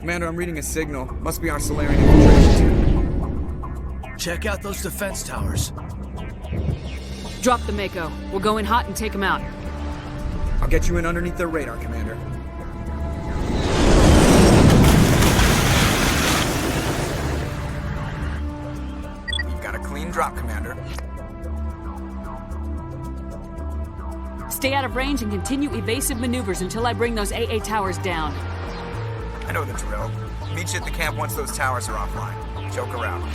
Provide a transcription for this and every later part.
Commander, I'm reading a signal. Must be our Solarian infiltration team. Check out those defense towers. Drop the Mako. We'll go in hot and take them out. I'll get you in underneath their radar, Commander. We've got a clean drop, Commander. Stay out of range and continue evasive maneuvers until I bring those AA towers down. I know the drill. Meet you at the camp once those towers are offline. Joke around.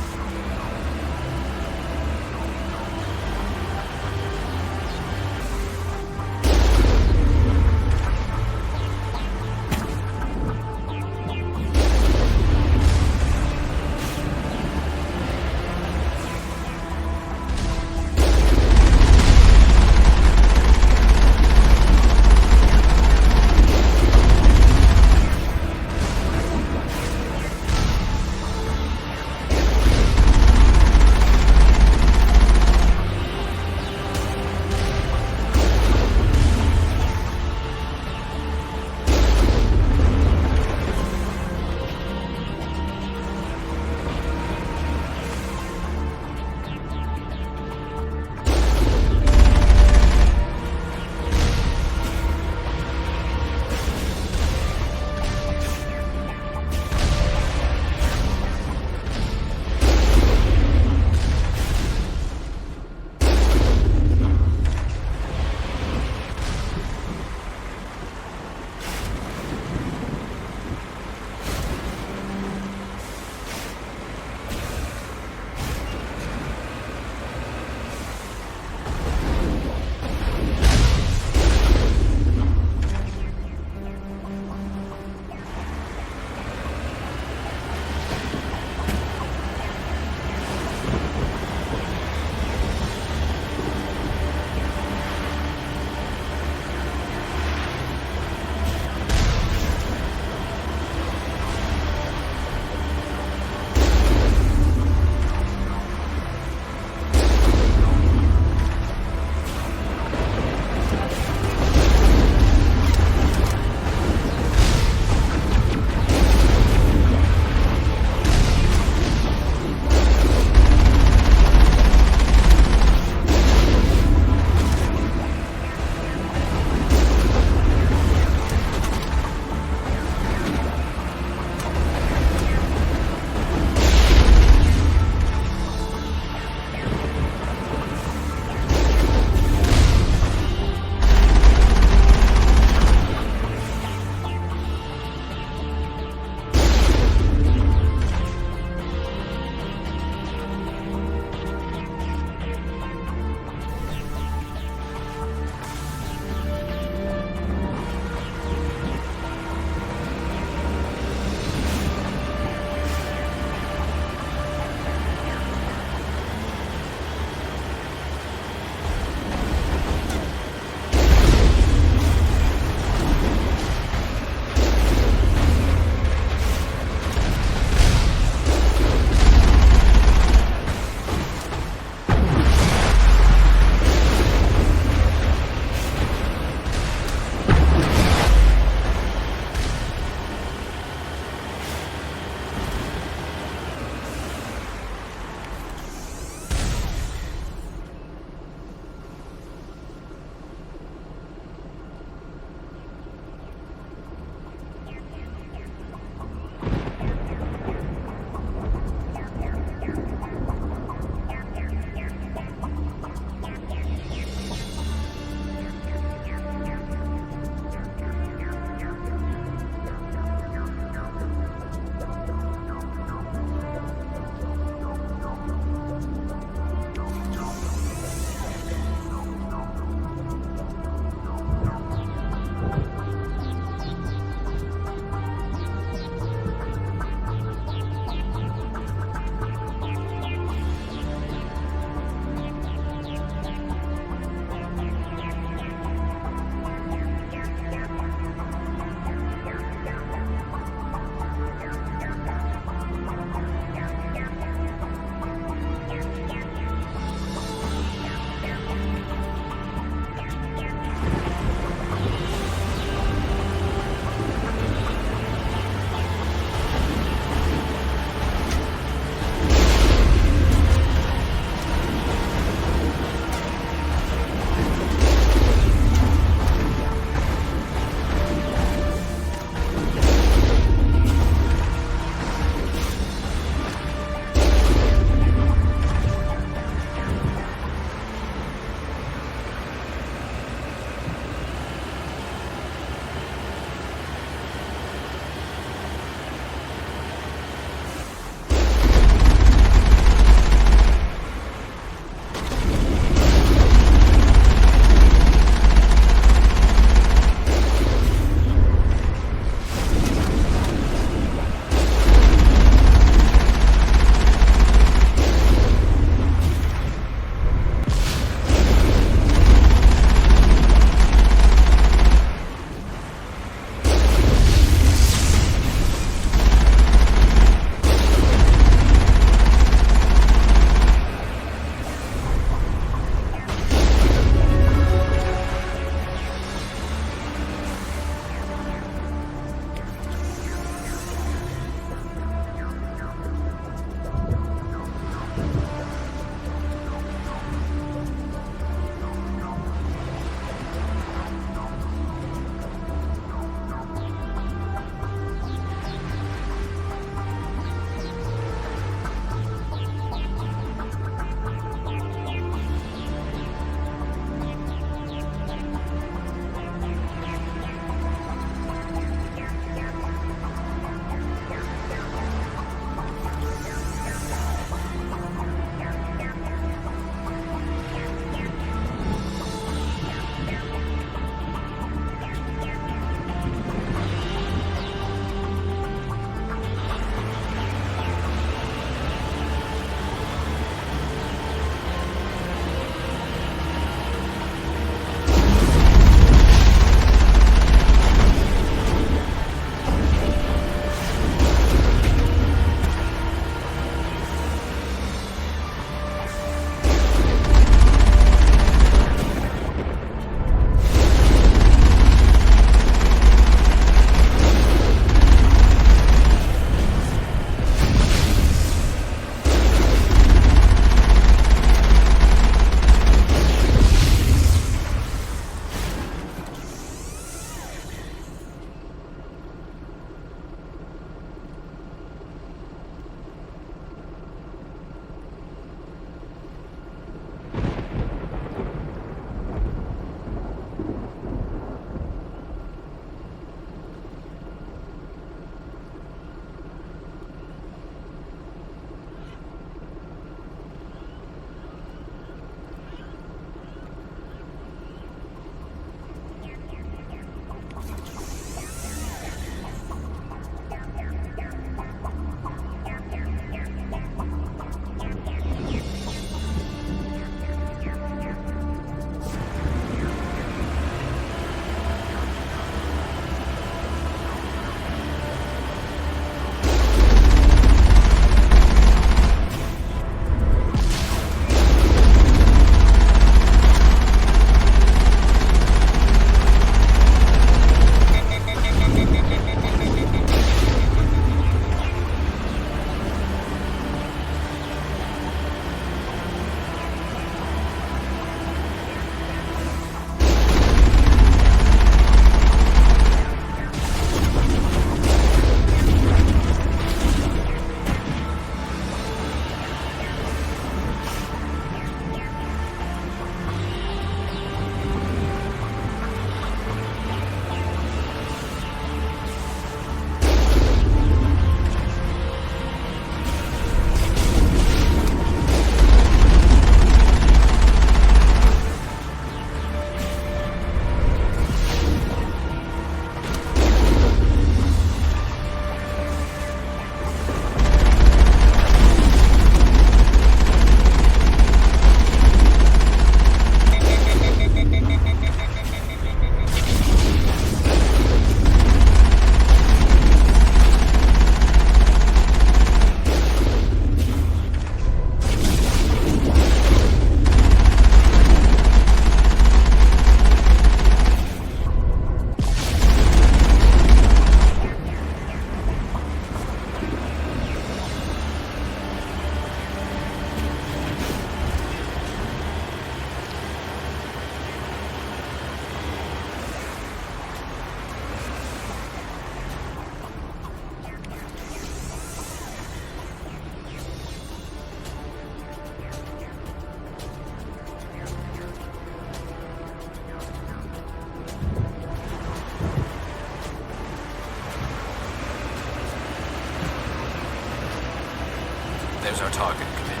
There's our target, Commander.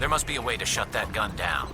There must be a way to shut that gun down.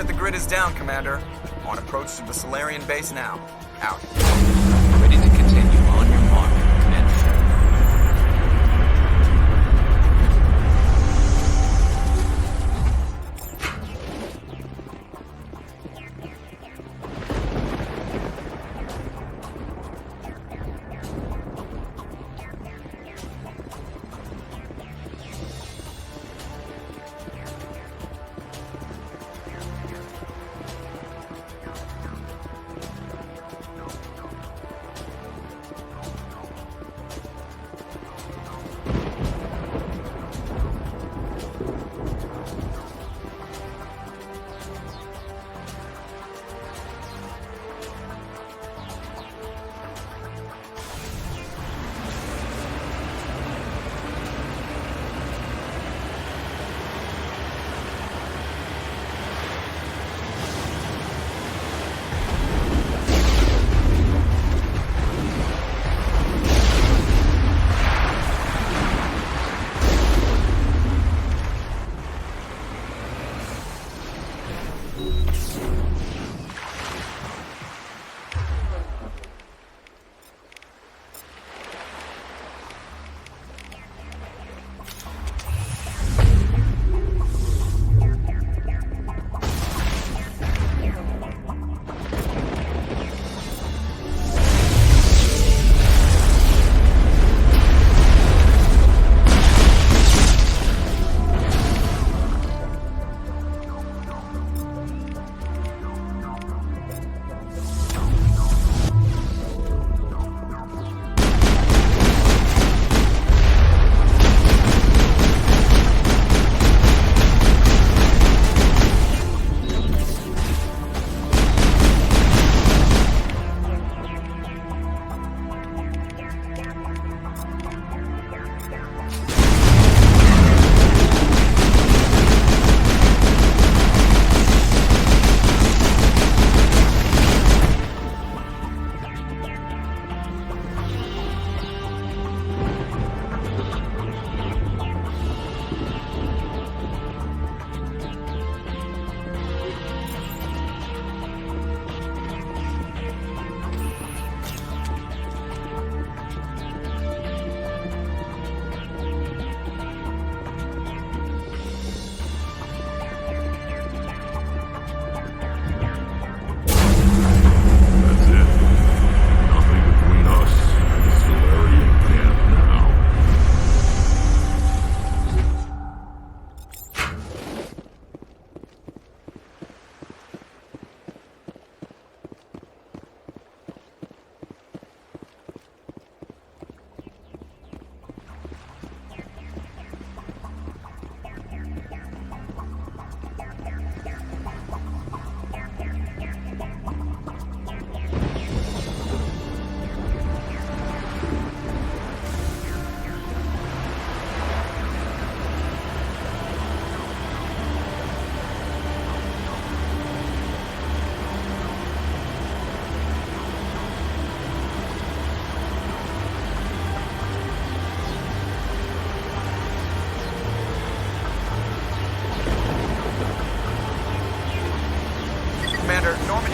The grid is down, Commander. On approach to the Solarian base now. Out. Ready to continue on your mark, Commander.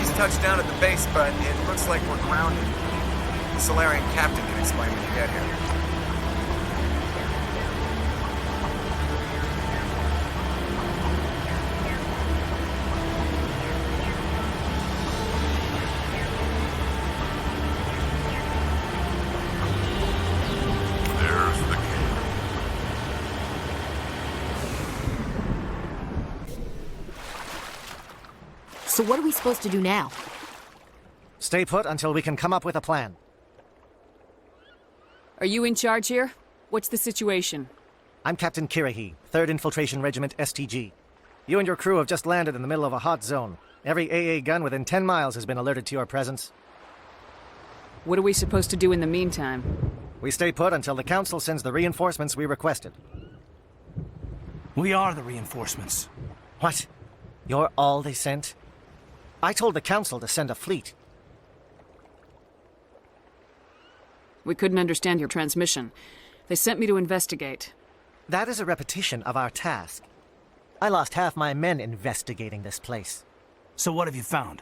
He's touched down at the base, but it looks like we're grounded. The Solarian captain can explain when you get here. So what are we supposed to do now? Stay put until we can come up with a plan. Are you in charge here? What's the situation? I'm Captain Kirihi, 3rd Infiltration Regiment STG. You and your crew have just landed in the middle of a hot zone. Every AA gun within 10 miles has been alerted to your presence. What are we supposed to do in the meantime? We stay put until the Council sends the reinforcements we requested. We are the reinforcements. What? You're all they sent? I told the Council to send a fleet. We couldn't understand your transmission. They sent me to investigate. That is a repetition of our task. I lost half my men investigating this place. So what have you found?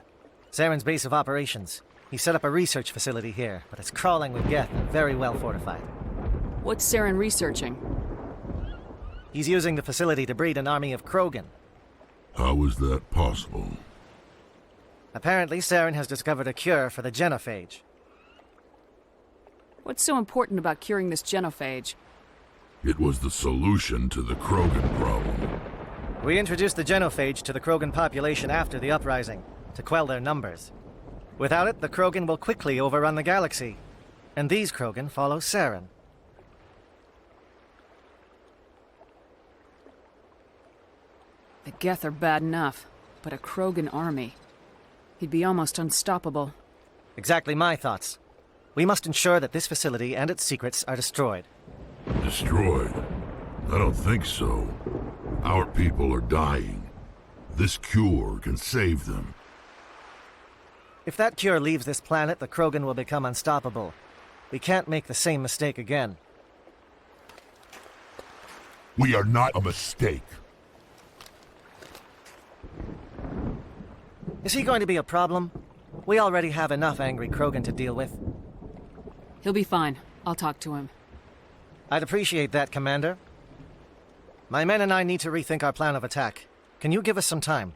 Saren's base of operations. He set up a research facility here, but it's crawling with Geth and very well fortified. What's Saren researching? He's using the facility to breed an army of Krogan. How is that possible? Apparently, Saren has discovered a cure for the genophage. What's so important about curing this genophage? It was the solution to the Krogan problem. We introduced the genophage to the Krogan population after the uprising, to quell their numbers. Without it, the Krogan will quickly overrun the galaxy. And these Krogan follow Saren. The Geth are bad enough, but a Krogan army. He'd be almost unstoppable. Exactly my thoughts. We must ensure that this facility and its secrets are destroyed. Destroyed? I don't think so. Our people are dying. This cure can save them. If that cure leaves this planet, the Krogan will become unstoppable. We can't make the same mistake again. We are not a mistake. Is he going to be a problem? We already have enough angry Krogan to deal with. He'll be fine. I'll talk to him. I'd appreciate that, Commander. My men and I need to rethink our plan of attack. Can you give us some time?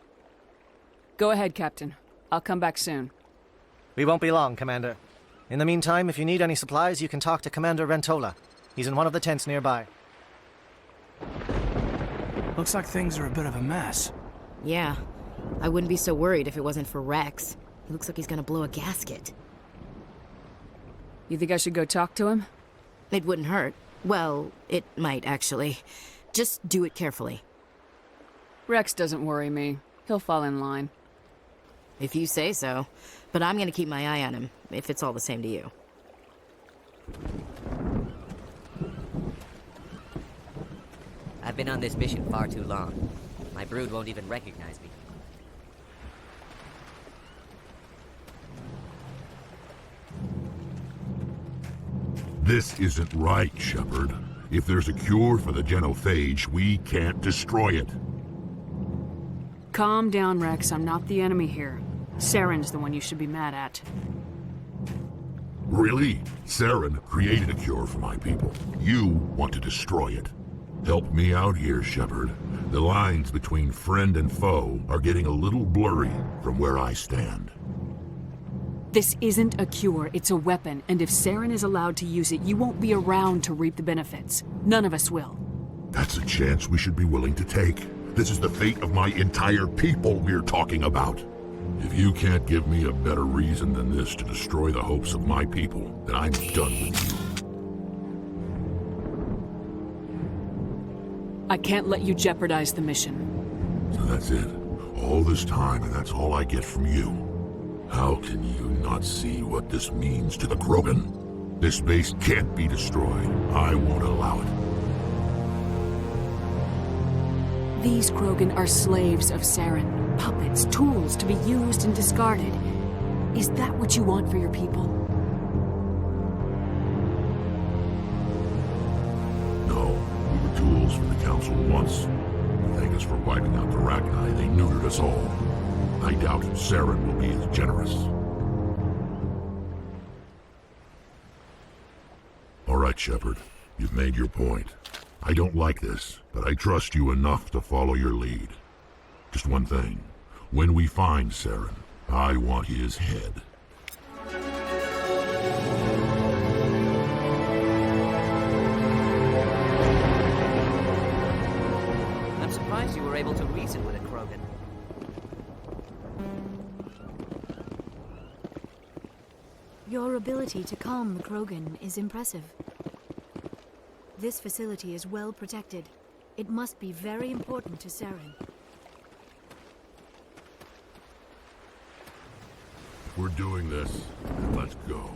Go ahead, Captain. I'll come back soon. We won't be long, Commander. In the meantime, if you need any supplies, you can talk to Commander Rentola. He's in one of the tents nearby. Looks like things are a bit of a mess. Yeah. I wouldn't be so worried if it wasn't for Wrex. He looks like he's gonna blow a gasket. You think I should go talk to him? It wouldn't hurt. Well, it might, actually. Just do it carefully. Wrex doesn't worry me. He'll fall in line. If you say so. But I'm gonna keep my eye on him, if it's all the same to you. I've been on this mission far too long. My brood won't even recognize me. This isn't right, Shepard. If there's a cure for the genophage, we can't destroy it. Calm down, Wrex. I'm not the enemy here. Saren's the one you should be mad at. Really? Saren created a cure for my people. You want to destroy it. Help me out here, Shepard. The lines between friend and foe are getting a little blurry from where I stand. This isn't a cure, it's a weapon, and if Saren is allowed to use it, you won't be around to reap the benefits. None of us will. That's a chance we should be willing to take. This is the fate of my entire people we're talking about. If you can't give me a better reason than this to destroy the hopes of my people, then I'm done with you. I can't let you jeopardize the mission. So that's it. All this time, and that's all I get from you. How can you not see what this means to the Krogan? This base can't be destroyed. I won't allow it. These Krogan are slaves of Saren. Puppets, tools to be used and discarded. Is that what you want for your people? No, we were tools for the Council once. To thank us for wiping out the Rachni, they neutered us all. I doubt Saren will be as generous. All right, Shepard. You've made your point. I don't like this, but I trust you enough to follow your lead. Just one thing. When we find Saren, I want his head. I'm surprised you were able to reason with a Krogan. Your ability to calm the Krogan is impressive. This facility is well protected. It must be very important to Saren. We're doing this, and let's go.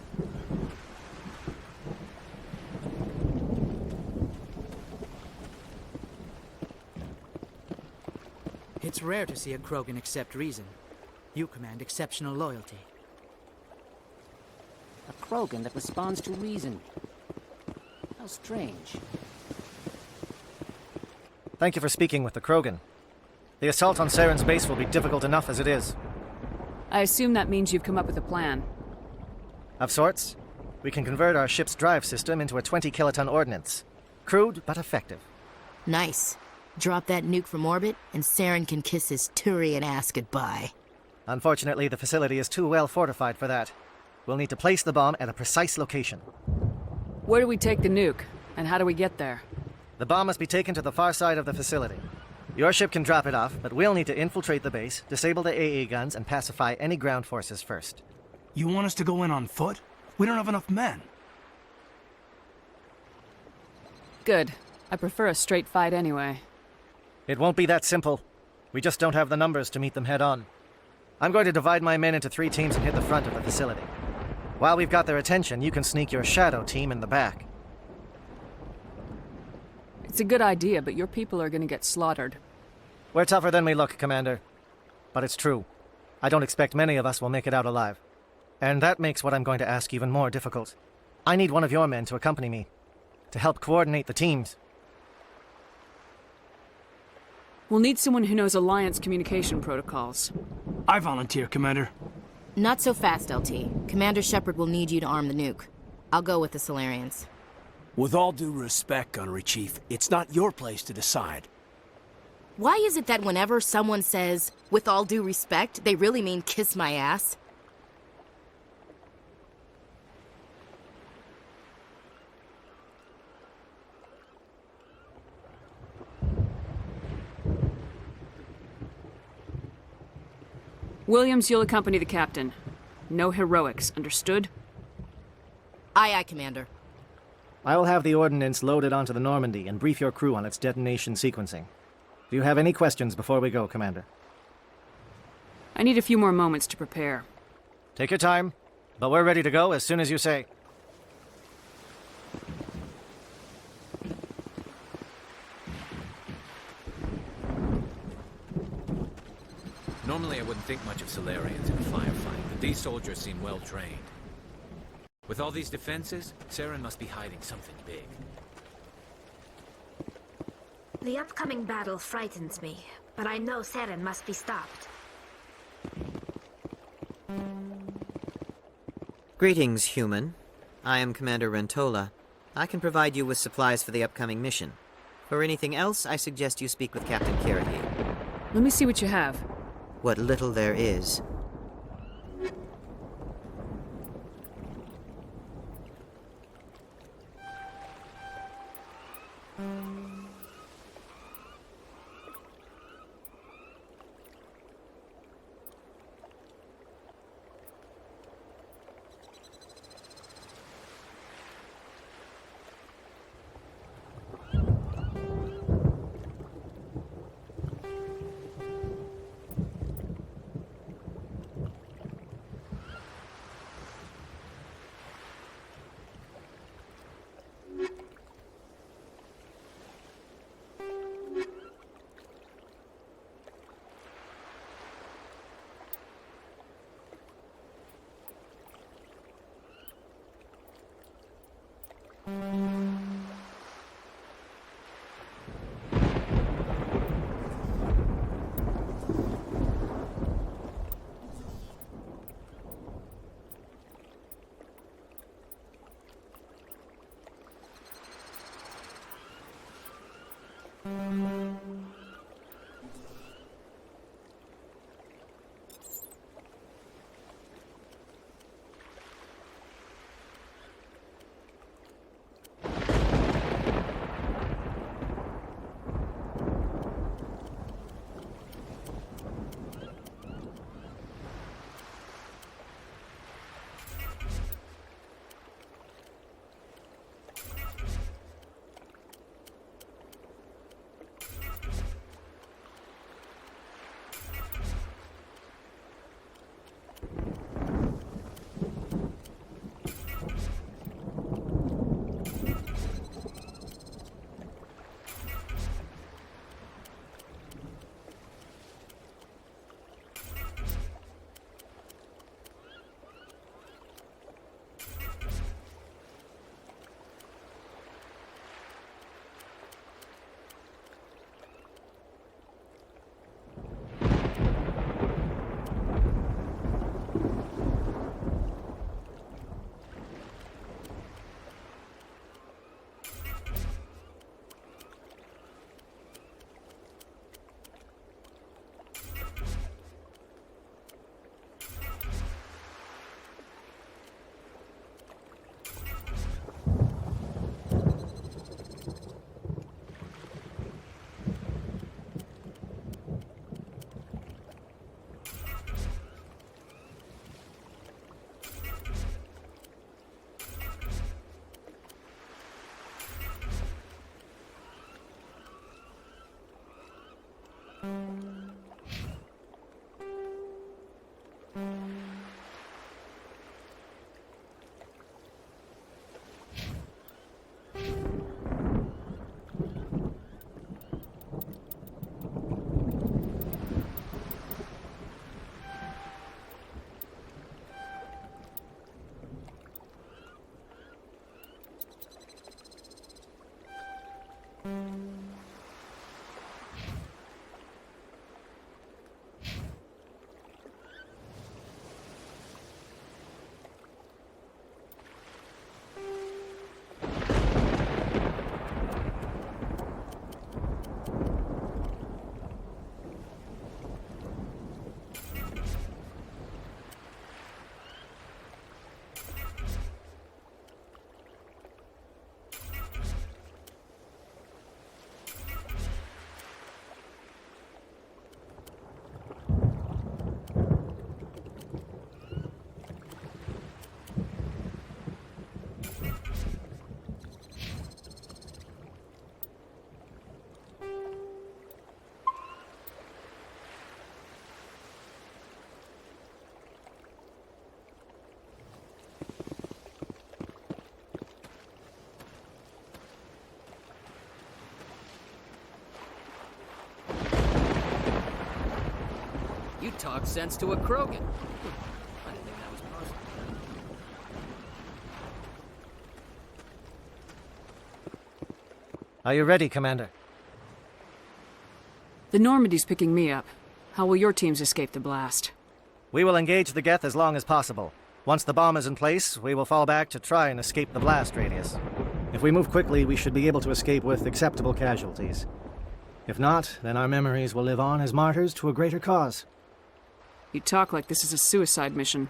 It's rare to see a Krogan accept reason. You command exceptional loyalty. A Krogan that responds to reason. How strange. Thank you for speaking with the Krogan. The assault on Saren's base will be difficult enough as it is. I assume that means you've come up with a plan. Of sorts. We can convert our ship's drive system into a 20-kiloton ordnance. Crude, but effective. Nice. Drop that nuke from orbit, and Saren can kiss his Turian ass goodbye. Unfortunately, the facility is too well fortified for that. We'll need to place the bomb at a precise location. Where do we take the nuke, and how do we get there? The bomb must be taken to the far side of the facility. Your ship can drop it off, but we'll need to infiltrate the base, disable the AA guns, and pacify any ground forces first. You want us to go in on foot? We don't have enough men. Good. I prefer a straight fight anyway. It won't be that simple. We just don't have the numbers to meet them head-on. I'm going to divide my men into 3 teams and hit the front of the facility. While we've got their attention, you can sneak your shadow team in the back. It's a good idea, but your people are gonna get slaughtered. We're tougher than we look, Commander. But it's true. I don't expect many of us will make it out alive. And that makes what I'm going to ask even more difficult. I need one of your men to accompany me, to help coordinate the teams. We'll need someone who knows Alliance communication protocols. I volunteer, Commander. Not so fast, LT. Commander Shepard will need you to arm the nuke. I'll go with the Solarians. With all due respect, Gunnery Chief, it's not your place to decide. Why is it that whenever someone says, with all due respect, they really mean kiss my ass? Williams, you'll accompany the captain. No heroics, understood? Aye, aye, Commander. I will have the ordnance loaded onto the Normandy and brief your crew on its detonation sequencing. Do you have any questions before we go, Commander? I need a few more moments to prepare. Take your time, but we're ready to go as soon as you say. Normally I wouldn't think much of Solarians in a firefight, but these soldiers seem well trained. With all these defenses, Saren must be hiding something big. The upcoming battle frightens me, but I know Saren must be stopped. Greetings, human. I am Commander Rentola. I can provide you with supplies for the upcoming mission. For anything else, I suggest you speak with Captain Kirahi. Let me see what you have. What little there is. You talk sense to a Krogan. I didn't think that was possible. Are you ready, Commander? The Normandy's picking me up. How will your teams escape the blast? We will engage the Geth as long as possible. Once the bomb is in place, we will fall back to try and escape the blast radius. If we move quickly, we should be able to escape with acceptable casualties. If not, then our memories will live on as martyrs to a greater cause. You talk like this is a suicide mission.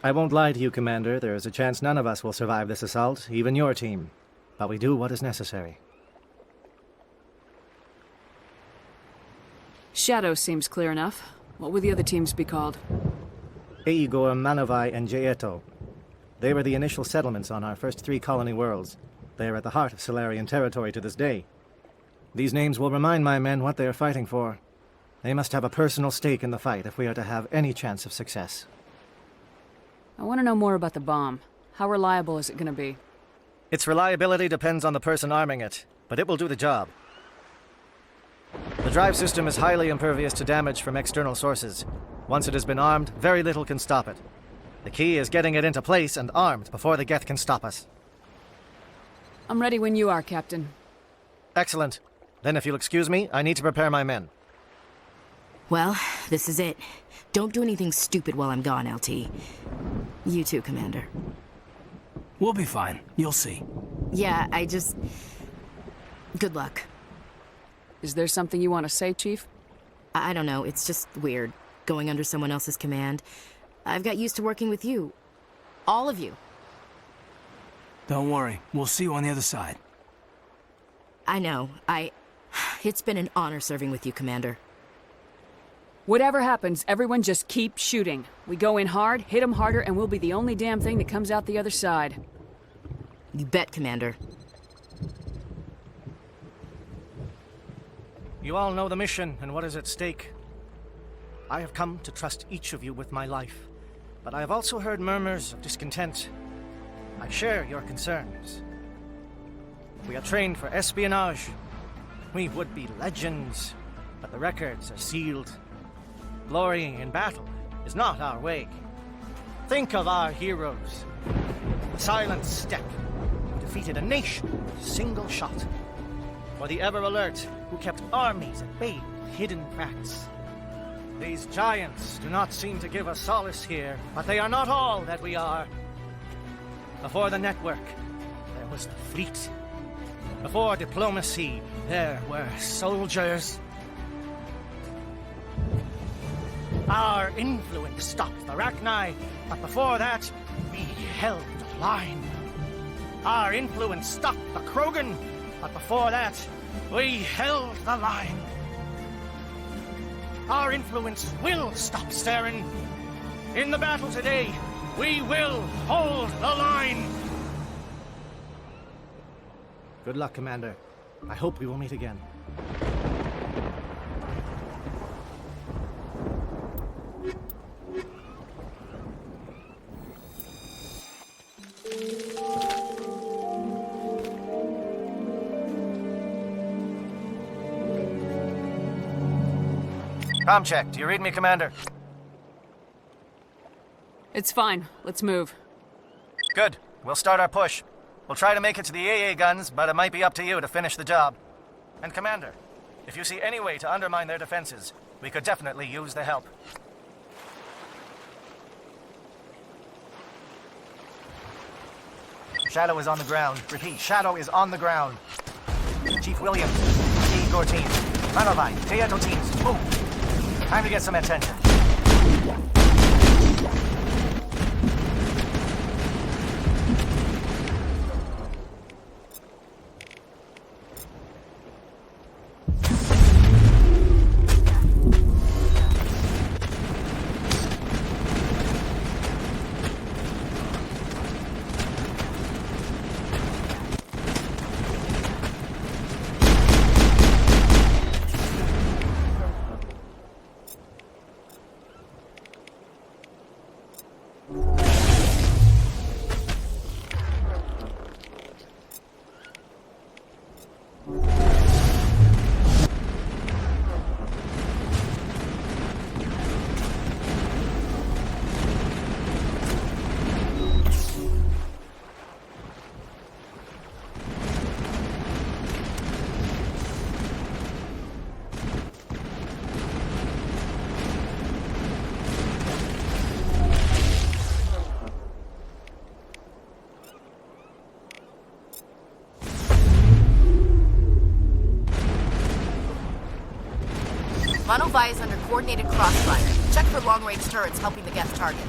I won't lie to you, Commander. There is a chance none of us will survive this assault, even your team. But we do what is necessary. Shadow seems clear enough. What will the other teams be called? Igor, Manovai, and Jaeto. They were the initial settlements on our first 3 colony worlds. They are at the heart of Solarian territory to this day. These names will remind my men what they are fighting for. They must have a personal stake in the fight if we are to have any chance of success. I want to know more about the bomb. How reliable is it going to be? Its reliability depends on the person arming it, but it will do the job. The drive system is highly impervious to damage from external sources. Once it has been armed, very little can stop it. The key is getting it into place and armed before the Geth can stop us. I'm ready when you are, Captain. Excellent. Then if you'll excuse me, I need to prepare my men. Well, this is it. Don't do anything stupid while I'm gone, LT. You too, Commander. We'll be fine. You'll see. Yeah, Good luck. Is there something you want to say, Chief? I don't know. It's just weird, going under someone else's command. I've got used to working with you. All of you. Don't worry. We'll see you on the other side. I know. It's been an honor serving with you, Commander. Whatever happens, everyone just keep shooting. We go in hard, hit them harder, and we'll be the only damn thing that comes out the other side. You bet, Commander. You all know the mission and what is at stake. I have come to trust each of you with my life, but I have also heard murmurs of discontent. I share your concerns. We are trained for espionage. We would be legends, but the records are sealed. Glorying in battle is not our way. Think of our heroes. The Silent Step, who defeated a nation with a single shot. Or the Ever Alert, who kept armies at bay with hidden cracks. These giants do not seem to give us solace here, but they are not all that we are. Before the network, there was the fleet. Before diplomacy, there were soldiers. Our influence stopped the Rachni, but before that, we held the line. Our influence stopped the Krogan, but before that, we held the line. Our influence will stop Saren. In the battle today, we will hold the line. Good luck, Commander. I hope we will meet again. Comm check. Do you read me, Commander? It's fine. Let's move. Good. We'll start our push. We'll try to make it to the AA guns, but it might be up to you to finish the job. And Commander, if you see any way to undermine their defenses, we could definitely use the help. Shadow is on the ground. Repeat, Shadow is on the ground. Chief Williams, Igor team, Manovai, Teato teams, move! Time to get some attention. Vi is under coordinated crossfire. Check for long-range turrets helping the Geth target.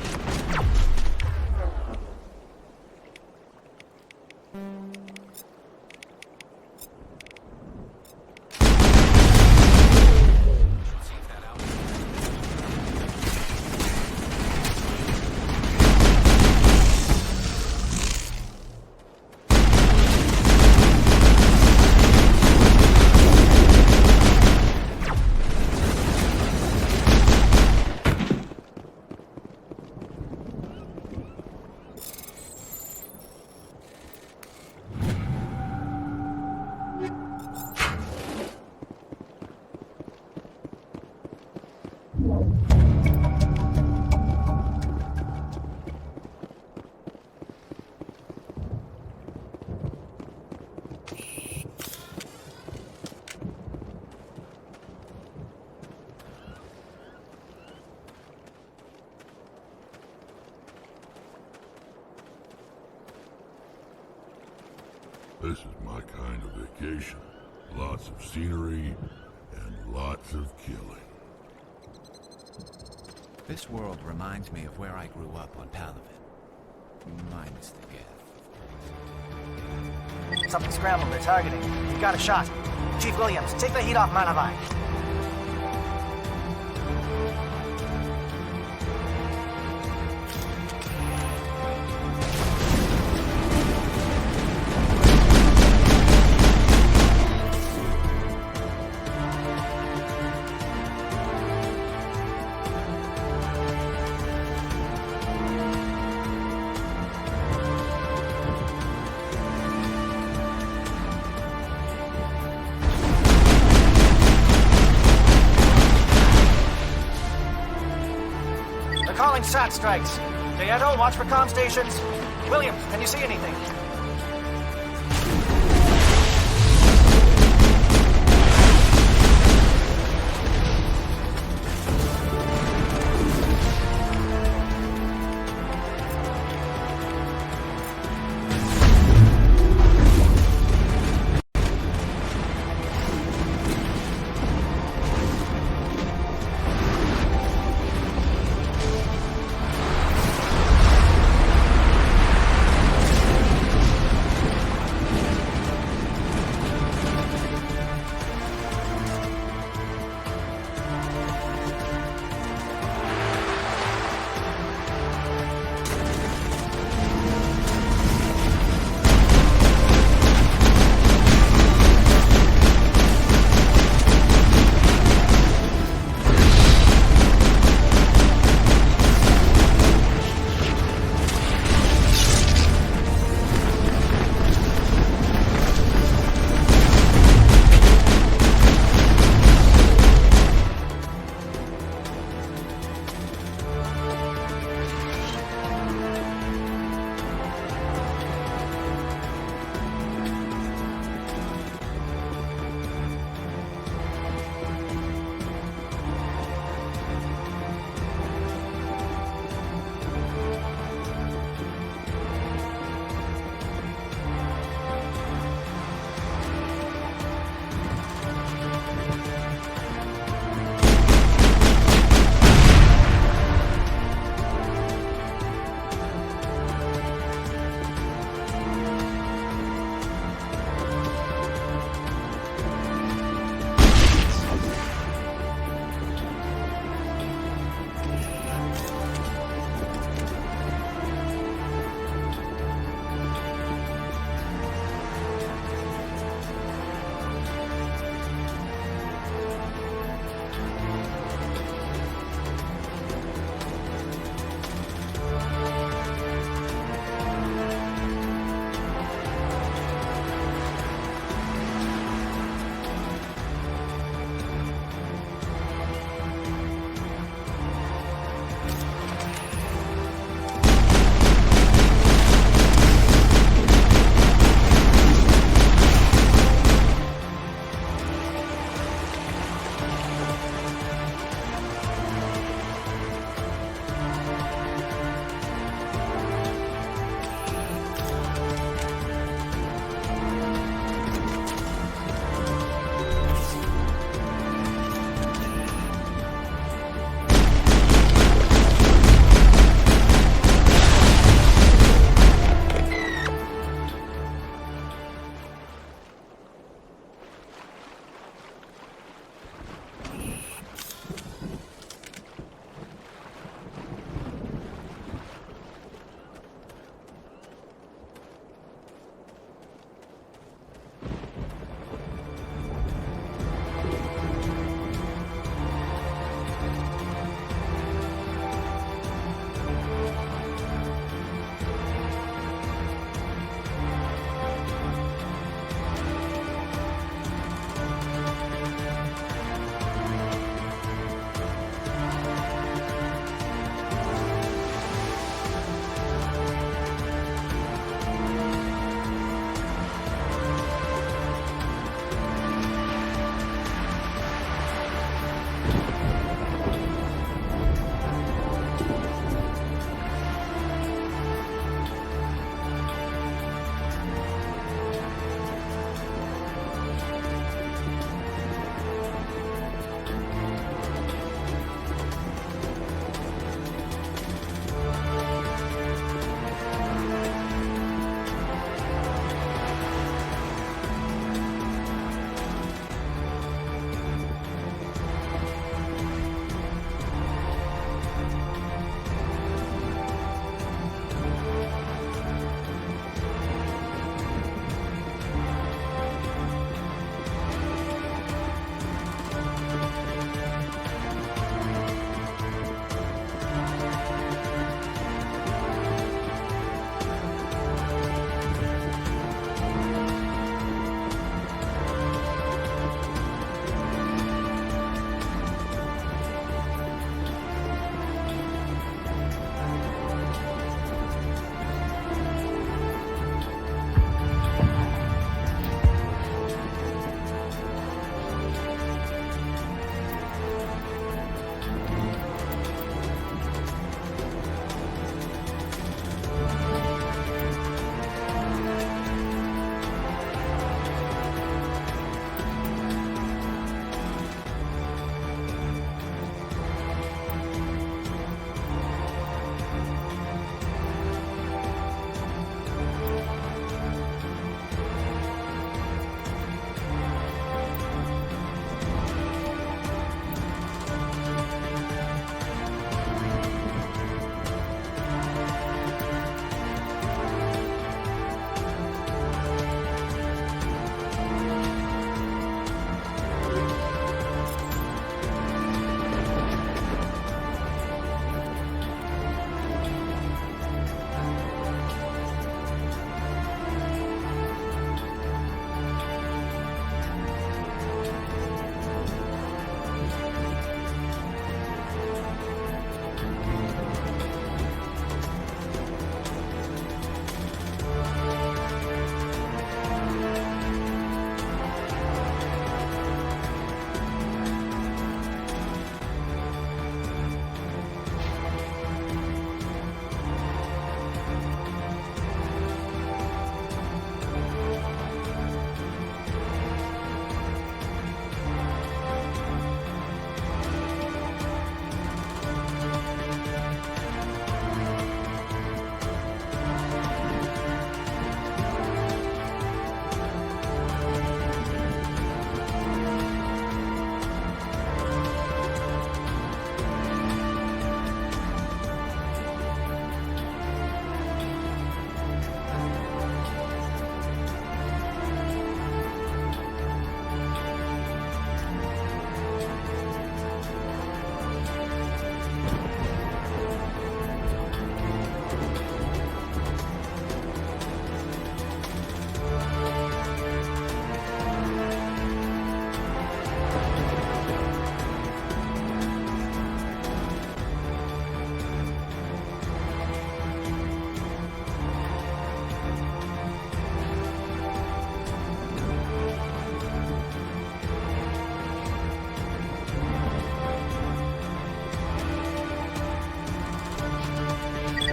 This is my kind of vacation. Lots of scenery and lots of killing. This world reminds me of where I grew up on Palaven. Minus the Geth. Something scrambled. They're targeting. We've got a shot. Chief Williams, take the heat off Manavai. Calling SAT strikes. Dieto, watch for comm stations. Williams, can you see anything?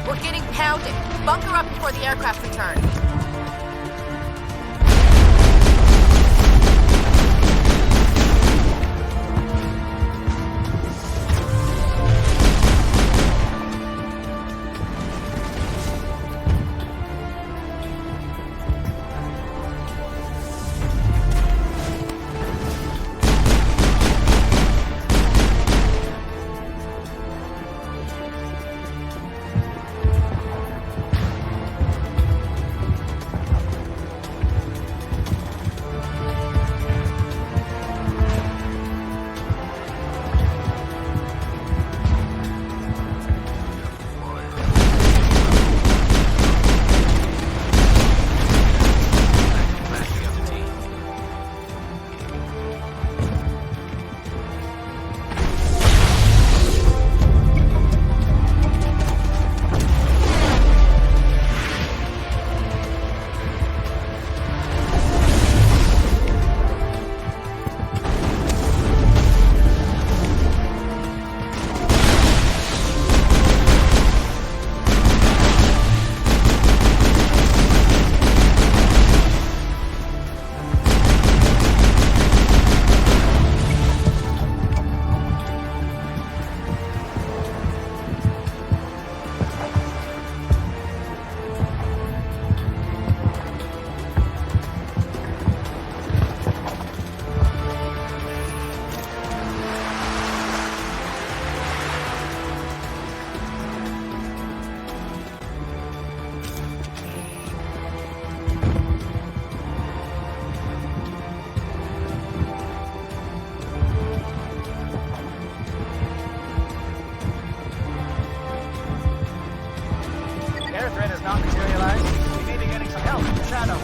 We're getting pounded. Bunker up before the aircraft return. Air threat has not materialized. We may be getting some help in the shadow.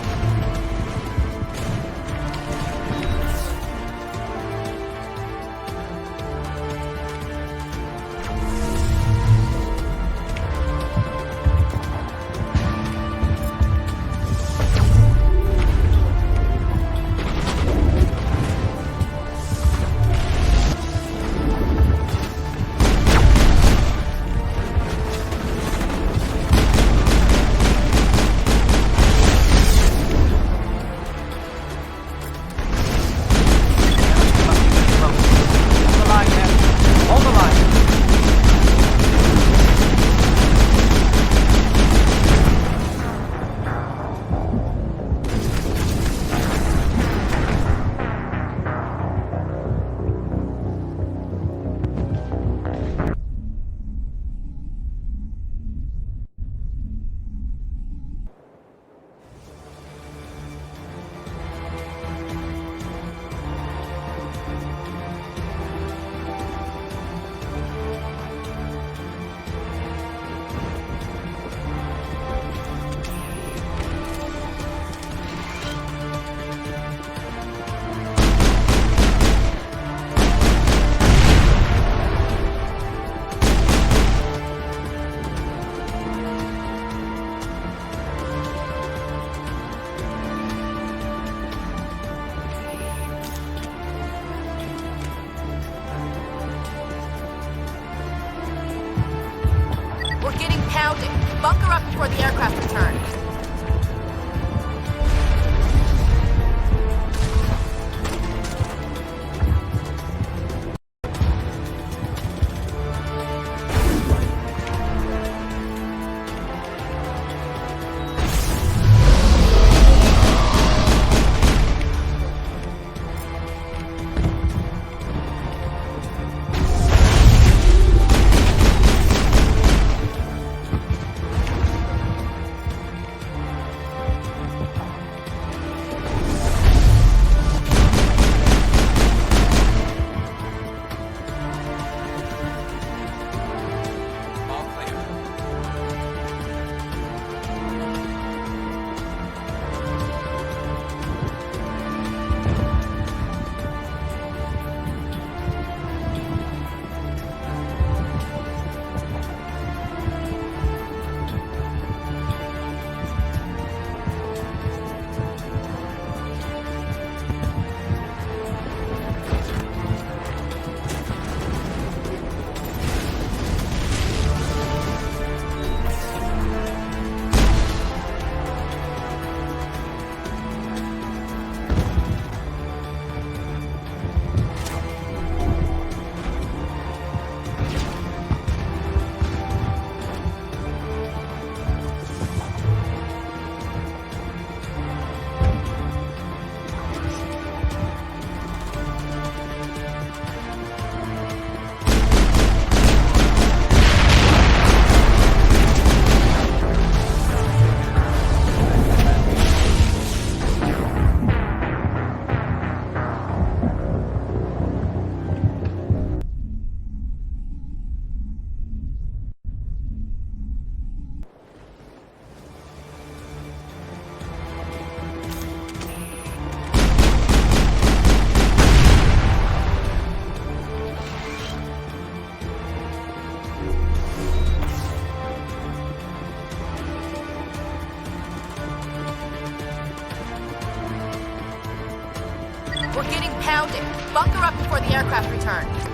Bunker up before the aircraft return. Bunker up before the aircraft return.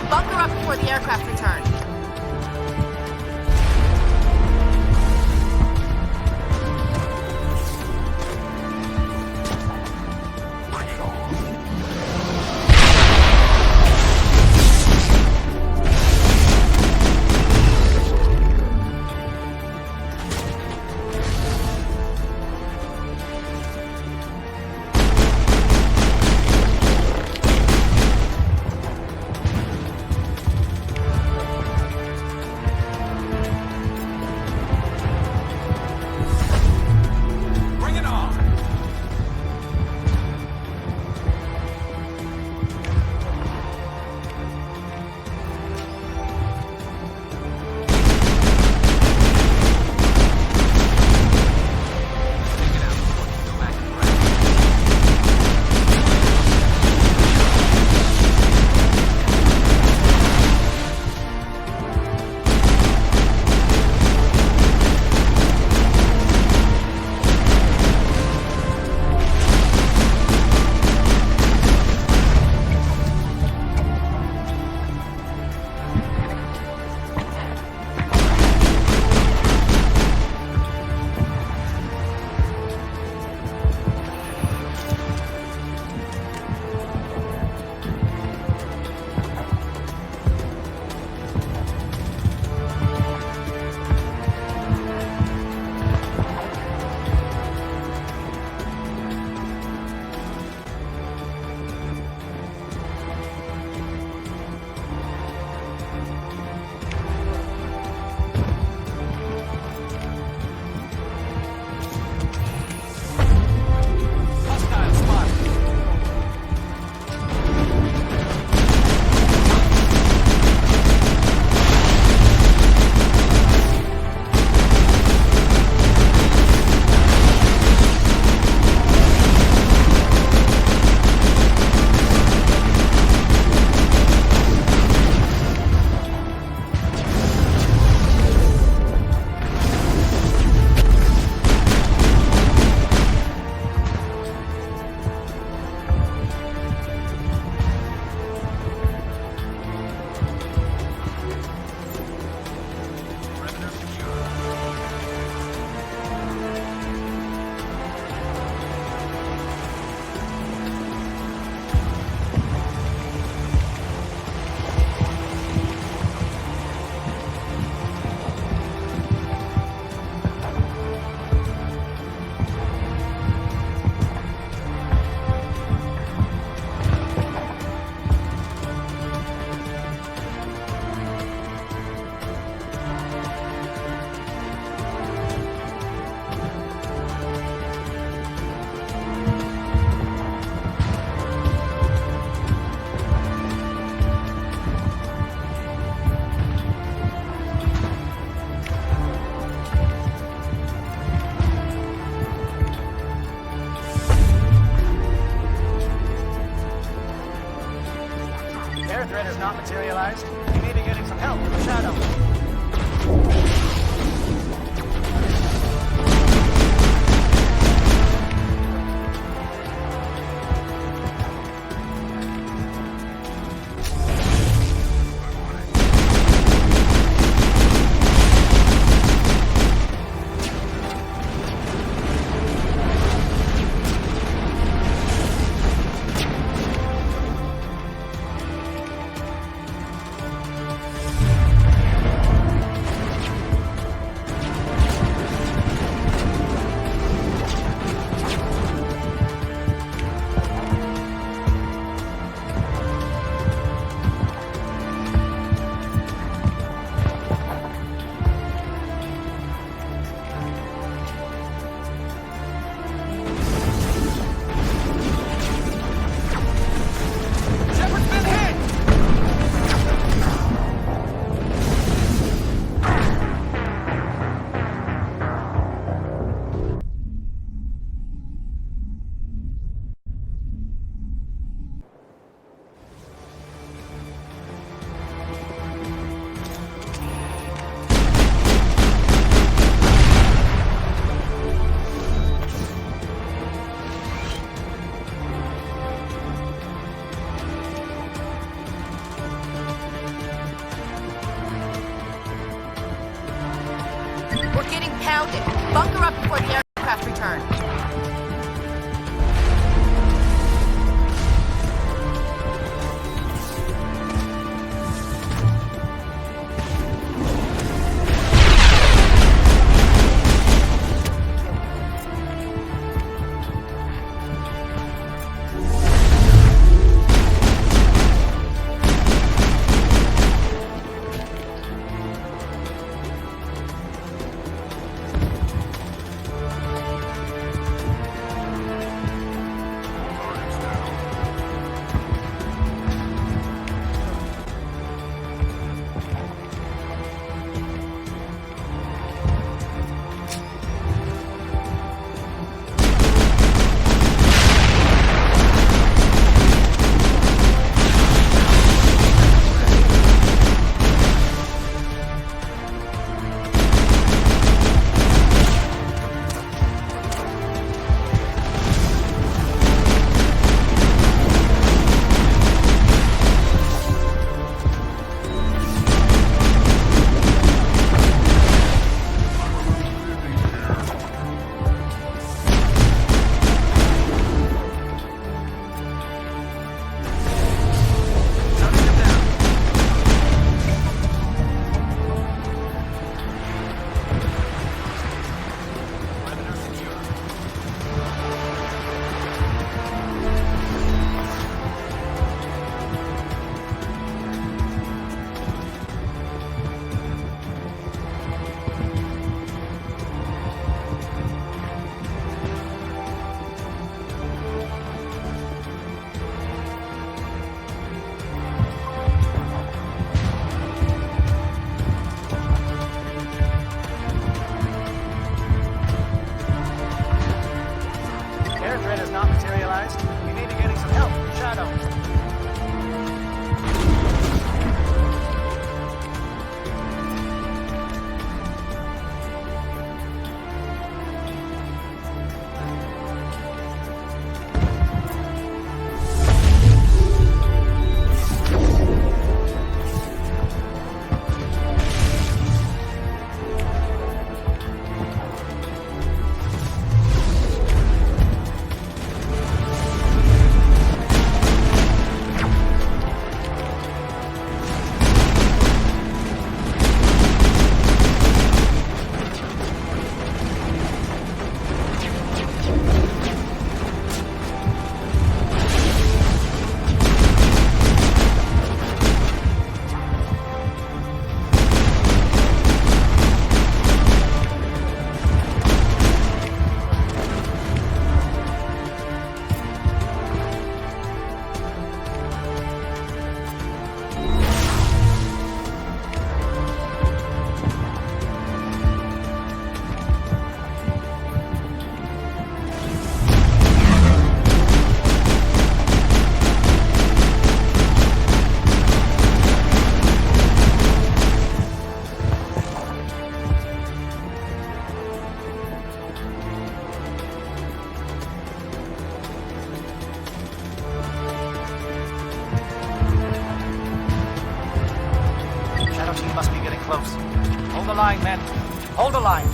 Bunker up before the aircraft return. materialized, you may be getting some help from the shadow. We're getting pounded. Bunker up before the aircraft return. close. Hold the line, men. Hold the line.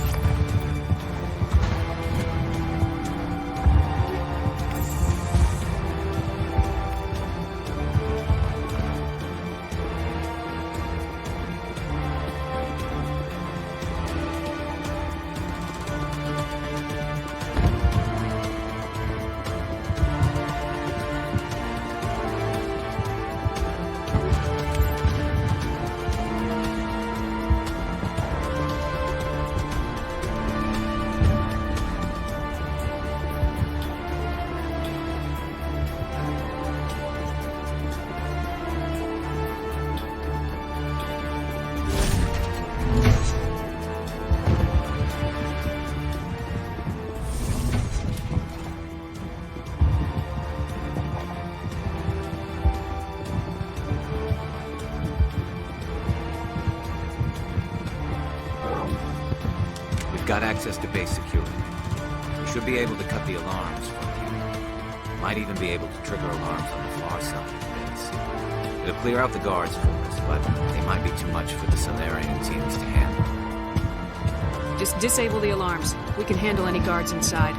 Got access to base security. We should be able to cut the alarms from here. Might even be able to trigger alarms on the far side of the base. It'll clear out the guards for us, but they might be too much for the Solarian teams to handle. Just disable the alarms. We can handle any guards inside.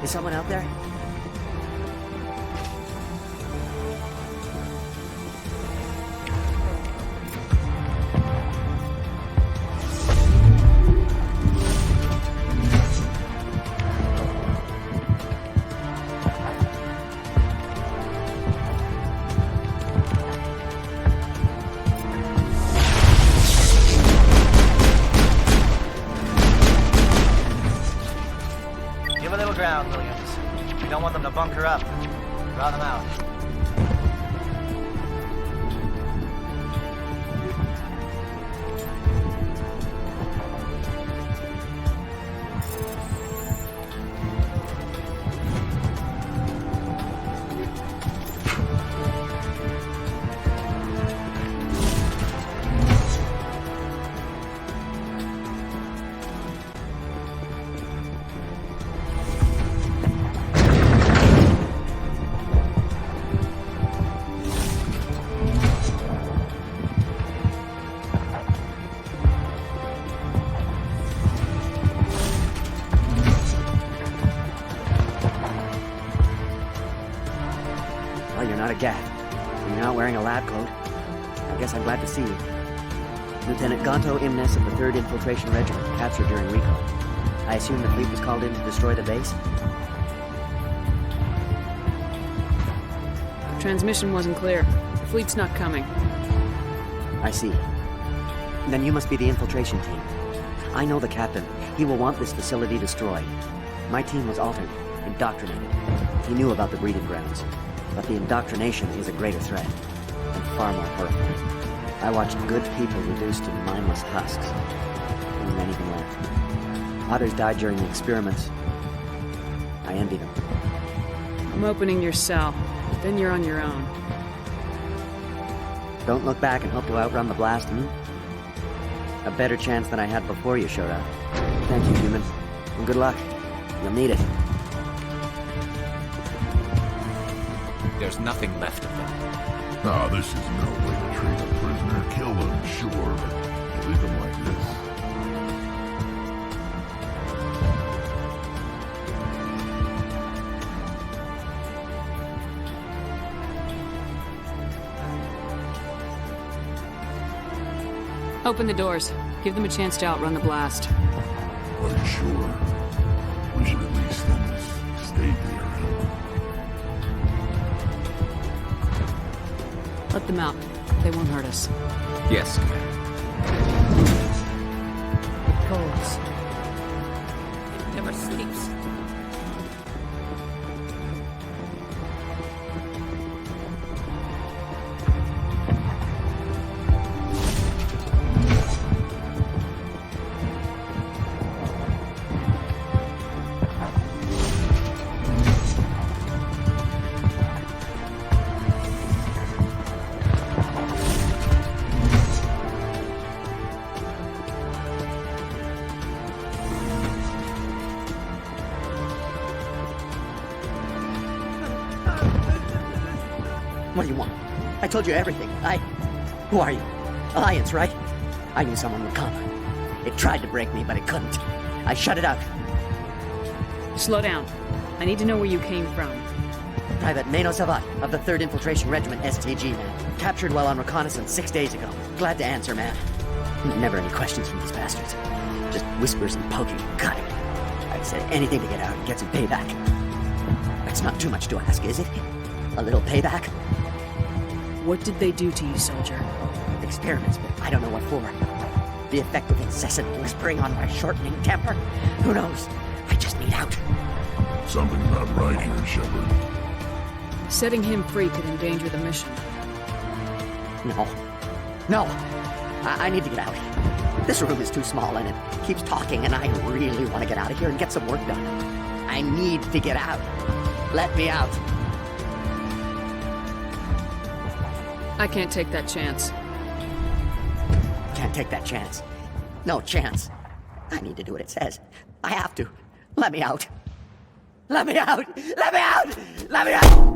Is someone out there? Give a little ground, Williams. We don't want them to bunker up. Draw them out. Well, you're not a gat. And you're not wearing a lab coat. I guess I'm glad to see you. Lieutenant Gonto Imnes of the 3rd Infiltration Regiment, captured during recall. I assume the fleet was called in to destroy the base? Transmission wasn't clear. The fleet's not coming. I see. Then you must be the infiltration team. I know the captain. He will want this facility destroyed. My team was altered, indoctrinated. He knew about the breeding grounds. But the indoctrination is a greater threat, and far more horrifying. I watched good people reduced to mindless husks. There wasn't anything left. Others died during the experiments. I envy them. I'm opening your cell. Then you're on your own. Don't look back and hope to outrun the blast, A better chance than I had before you showed up. Thank you, human. And good luck. You'll need it. There's nothing left of them. Ah, this is no way to treat a prisoner. Kill them, sure, but leave them like this. Open the doors. Give them a chance to outrun the blast. Are you sure? We should at least stay there. Let them out. They won't hurt us. Yes. It goes. It never sleeps. What do you want? I told you everything. Who are you? Alliance, right? I knew someone would come. It tried to break me, but it couldn't. I shut it out. Slow down. I need to know where you came from. Private Mano Savat of the 3rd Infiltration Regiment, STG, man. Captured while on reconnaissance 6 days ago. Glad to answer, man. Never any questions from these bastards. Just whispers and poking and cutting. I'd say anything to get out and get some payback. That's not too much to ask, is it? A little payback? What did they do to you, soldier? Experiments, but I don't know what for. The effect of incessant whispering on my shortening temper? Who knows? I just need out. Something's not right here, Shepard. Setting him free could endanger the mission. No. I need to get out. This room is too small and it keeps talking and I really want to get out of here and get some work done. I need to get out. Let me out. I can't take that chance. Can't take that chance. No chance. I need to do what it says. I have to. Let me out. Let me out! Let me out! Let me out!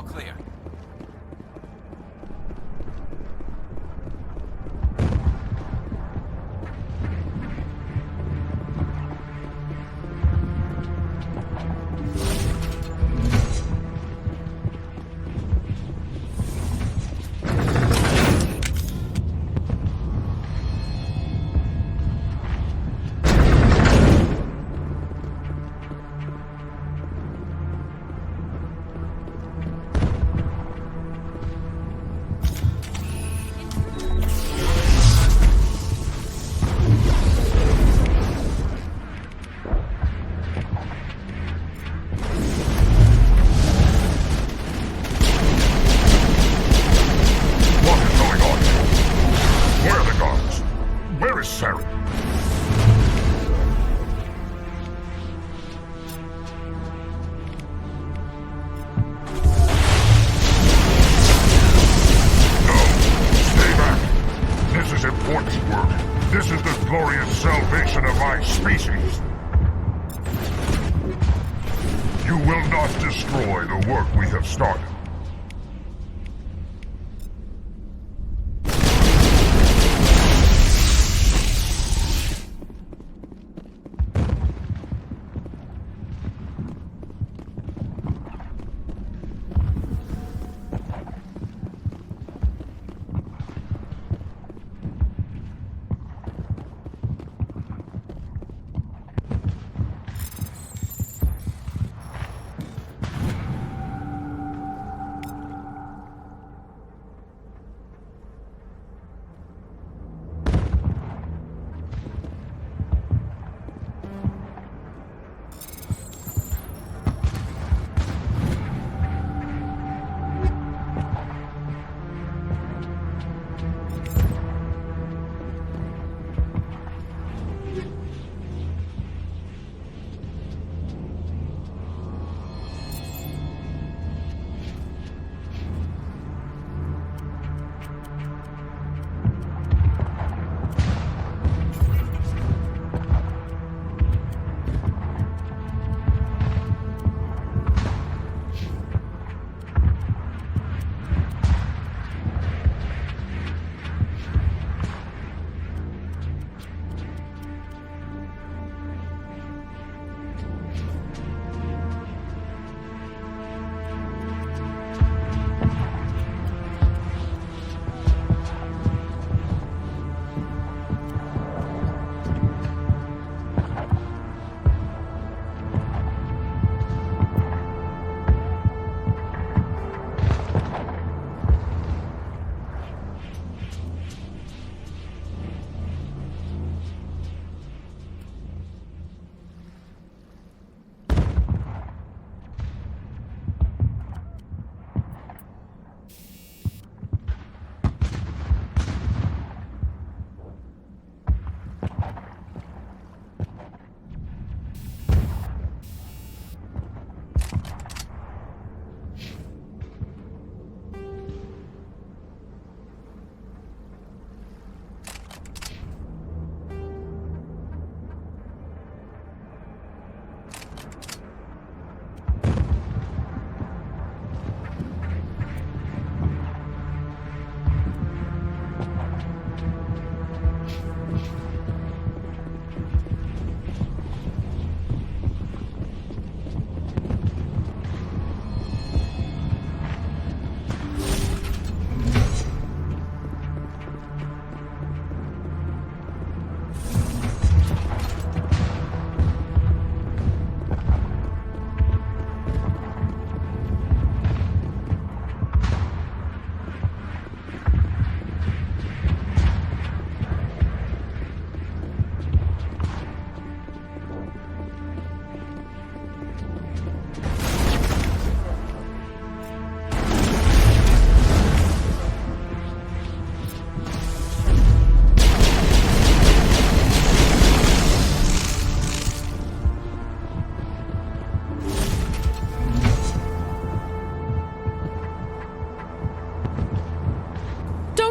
All clear.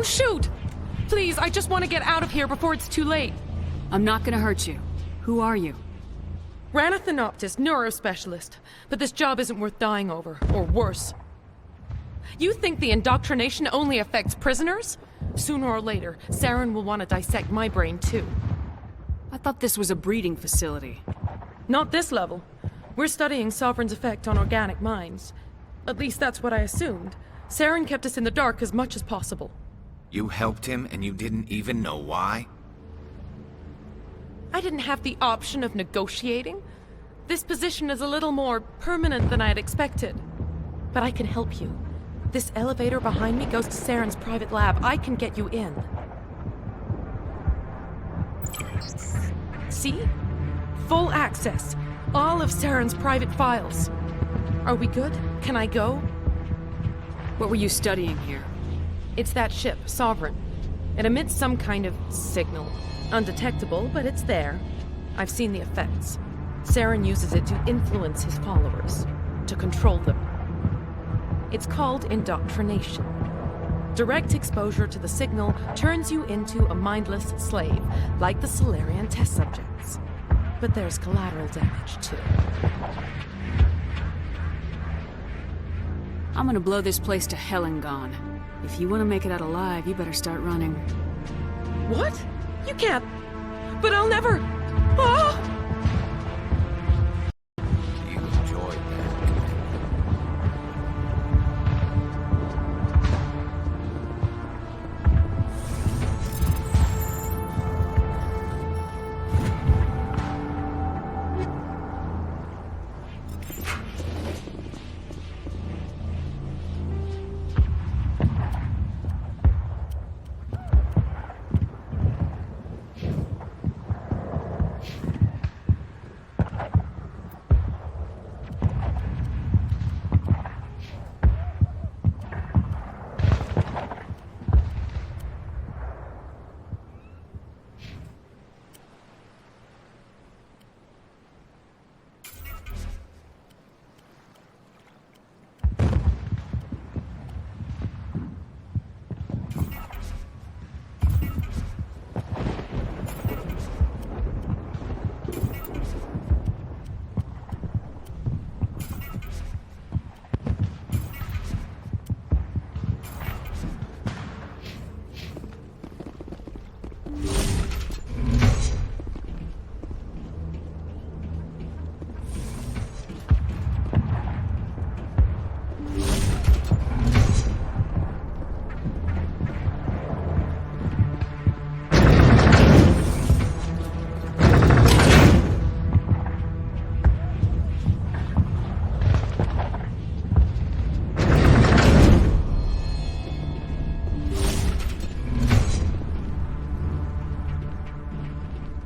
Don't shoot! Please, I just want to get out of here before it's too late. I'm not gonna hurt you. Who are you? Ranathanoptis, neurospecialist. But this job isn't worth dying over, or worse. You think the indoctrination only affects prisoners? Sooner or later, Saren will want to dissect my brain too. I thought this was a breeding facility. Not this level. We're studying Sovereign's effect on organic minds. At least that's what I assumed. Saren kept us in the dark as much as possible. You helped him and you didn't even know why? I didn't have the option of negotiating. This position is a little more permanent than I had expected. But I can help you. This elevator behind me goes to Saren's private lab. I can get you in. See? Full access. All of Saren's private files. Are we good? Can I go? What were you studying here? It's that ship, Sovereign. It emits some kind of signal. Undetectable, but it's there. I've seen the effects. Saren uses it to influence his followers, to control them. It's called indoctrination. Direct exposure to the signal turns you into a mindless slave, like the Solarian test subjects. But there's collateral damage, too. I'm gonna blow this place to hell and gone. If you want to make it out alive, you better start running. What? You can't. But I'll never. Ah! You enjoyed that.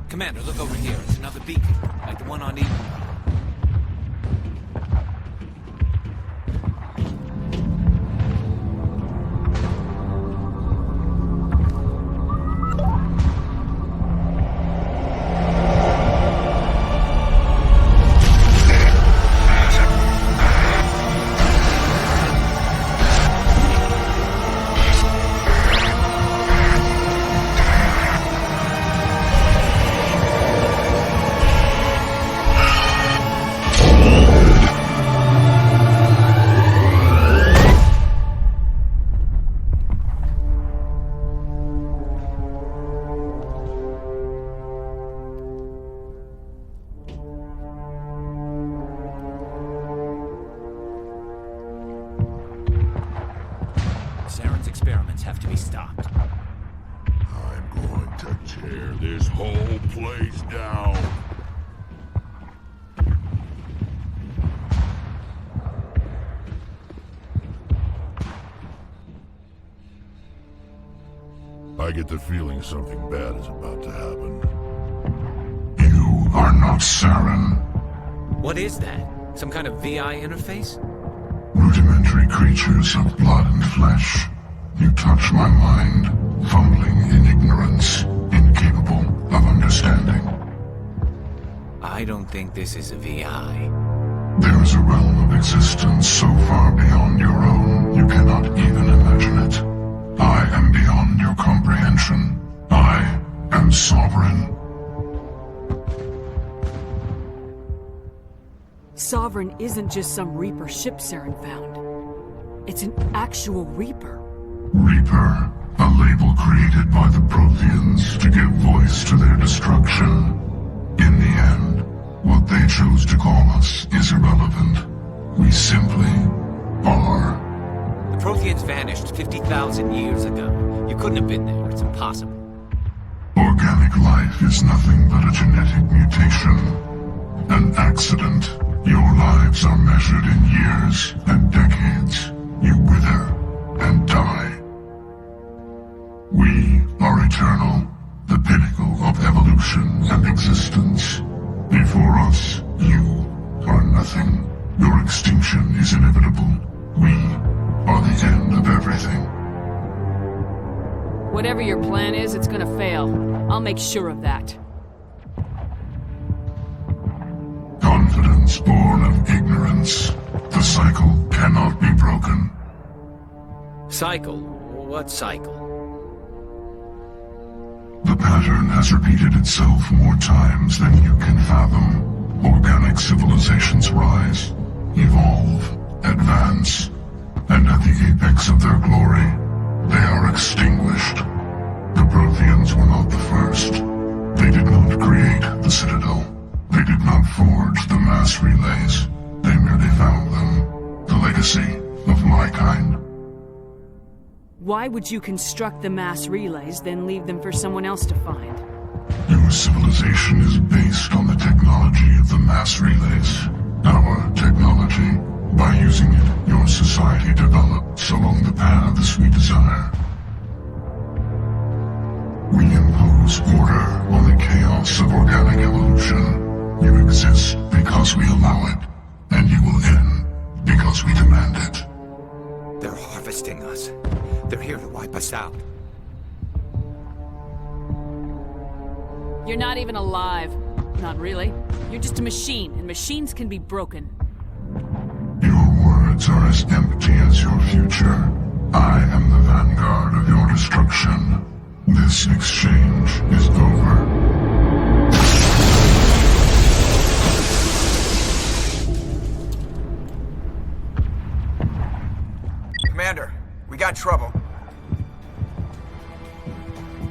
Commander, look over here. It's another beacon, like the one on Eden. Saren's experiments have to be stopped. I'm going to tear this whole place down. I get the feeling something bad is about to happen. You are not Saren. What is that? Some kind of VI interface? Rudimentary creatures of blood and flesh. You touch my mind, fumbling in ignorance, incapable of understanding. I don't think this is a VI. There is a realm of existence so far beyond your own, you cannot even imagine it. I am beyond your comprehension. I am sovereign. Sovereign isn't just some Reaper ship Saren found. It's an actual Reaper. Reaper, a label created by the Protheans to give voice to their destruction. In the end, what they chose to call us is irrelevant. We simply are. The Protheans vanished 50,000 years ago. You couldn't have been there. It's impossible. Organic life is nothing but a genetic mutation. An accident. Your lives are measured in years and decades. You wither and die. We are eternal, the pinnacle of evolution and existence. Before us, you are nothing. Your extinction is inevitable. We are the end of everything. Whatever your plan is, it's gonna fail. I'll make sure of that. Confidence born of ignorance. The cycle cannot be broken. Cycle? What cycle? The pattern has repeated itself more times than you can fathom. Organic civilizations rise, evolve, advance, and at the apex of their glory, they are extinguished. The Protheans were not the first. They did not create the Citadel. They did not forge the mass relays. They merely found them. The legacy of my kind. Why would you construct the mass relays, then leave them for someone else to find? Your civilization is based on the technology of the mass relays. Our technology. By using it, your society develops along the paths we desire. We impose order on the chaos of organic evolution. You exist because we allow it, and you will end because we demand it. They're harvesting us. They're here to wipe us out. You're not even alive. Not really. You're just a machine, and machines can be broken. Your words are as empty as your future. I am the vanguard of your destruction. This exchange is over. Commander, we got trouble.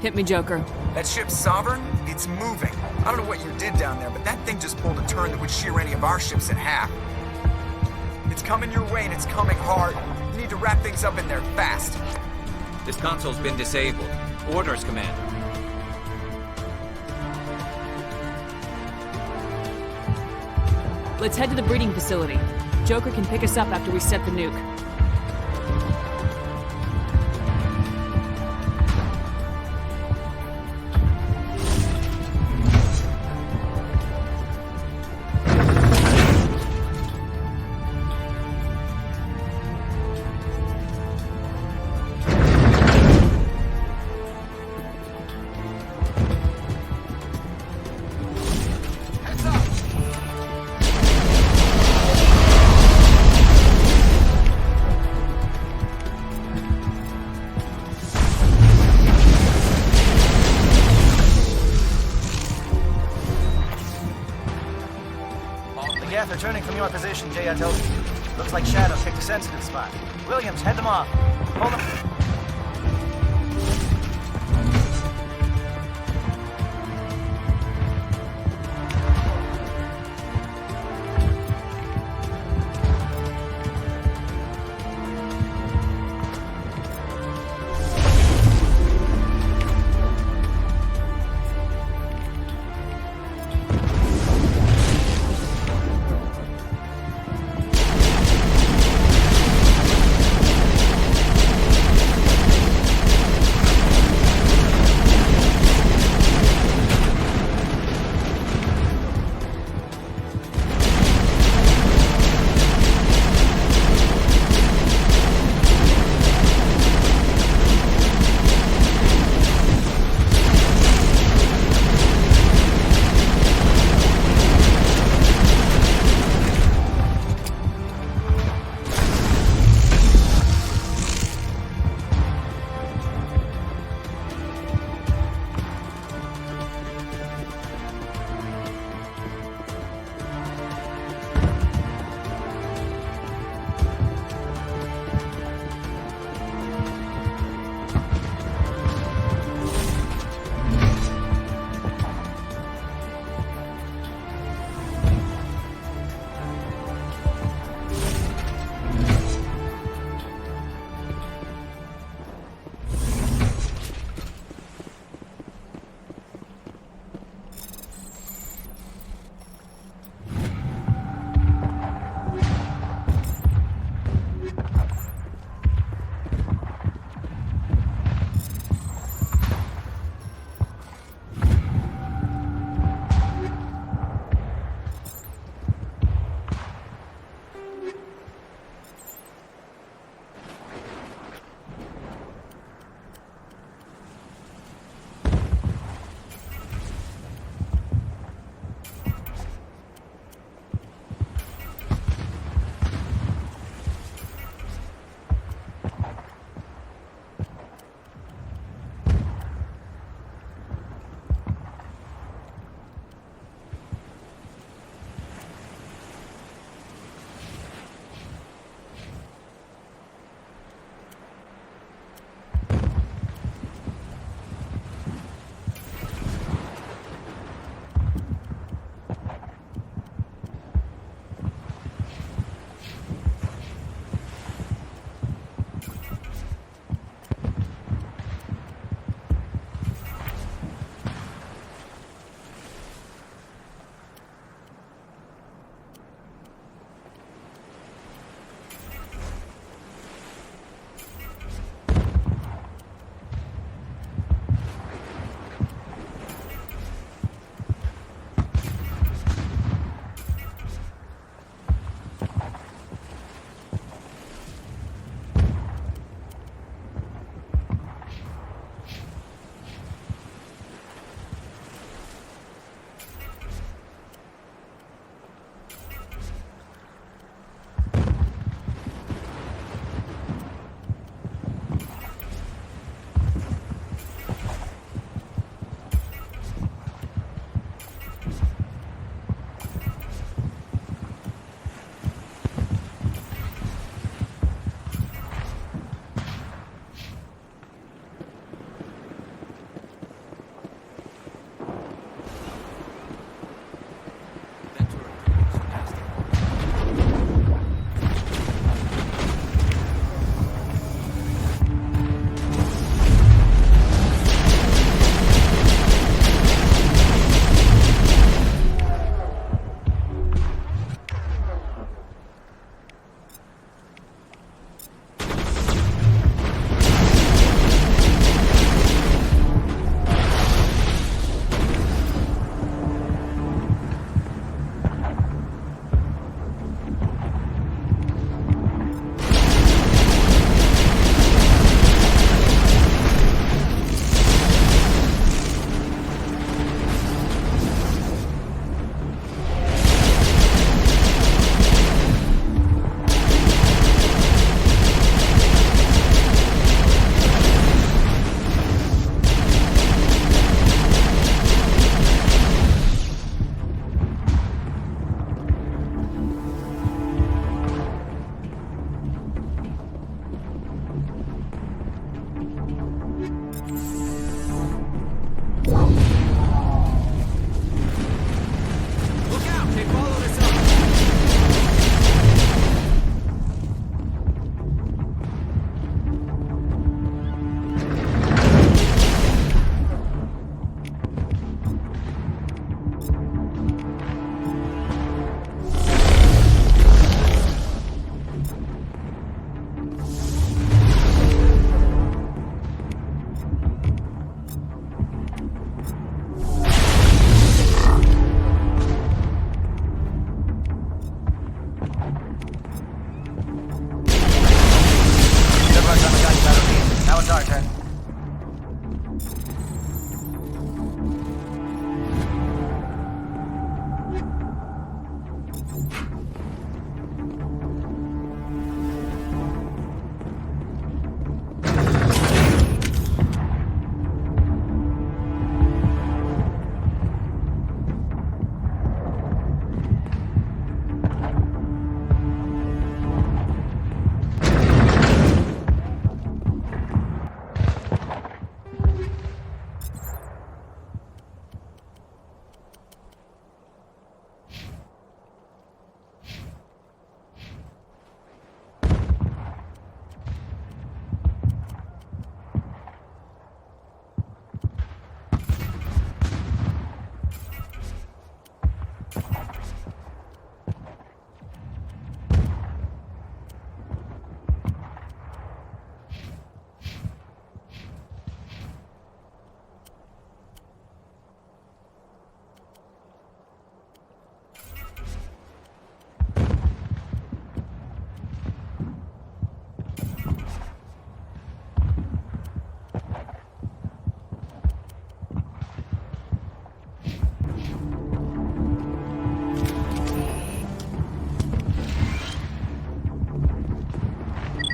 Hit me, Joker. That ship Sovereign? It's moving. I don't know what you did down there, but that thing just pulled a turn that would shear any of our ships in half. It's coming your way, and it's coming hard. You need to wrap things up in there fast. This console's been disabled. Orders, Commander. Let's head to the breeding facility. Joker can pick us up after we set the nuke. They're turning from your position, Jay, I told you. Looks like Shadow picked a sensitive spot. Williams, head them off. Hold them.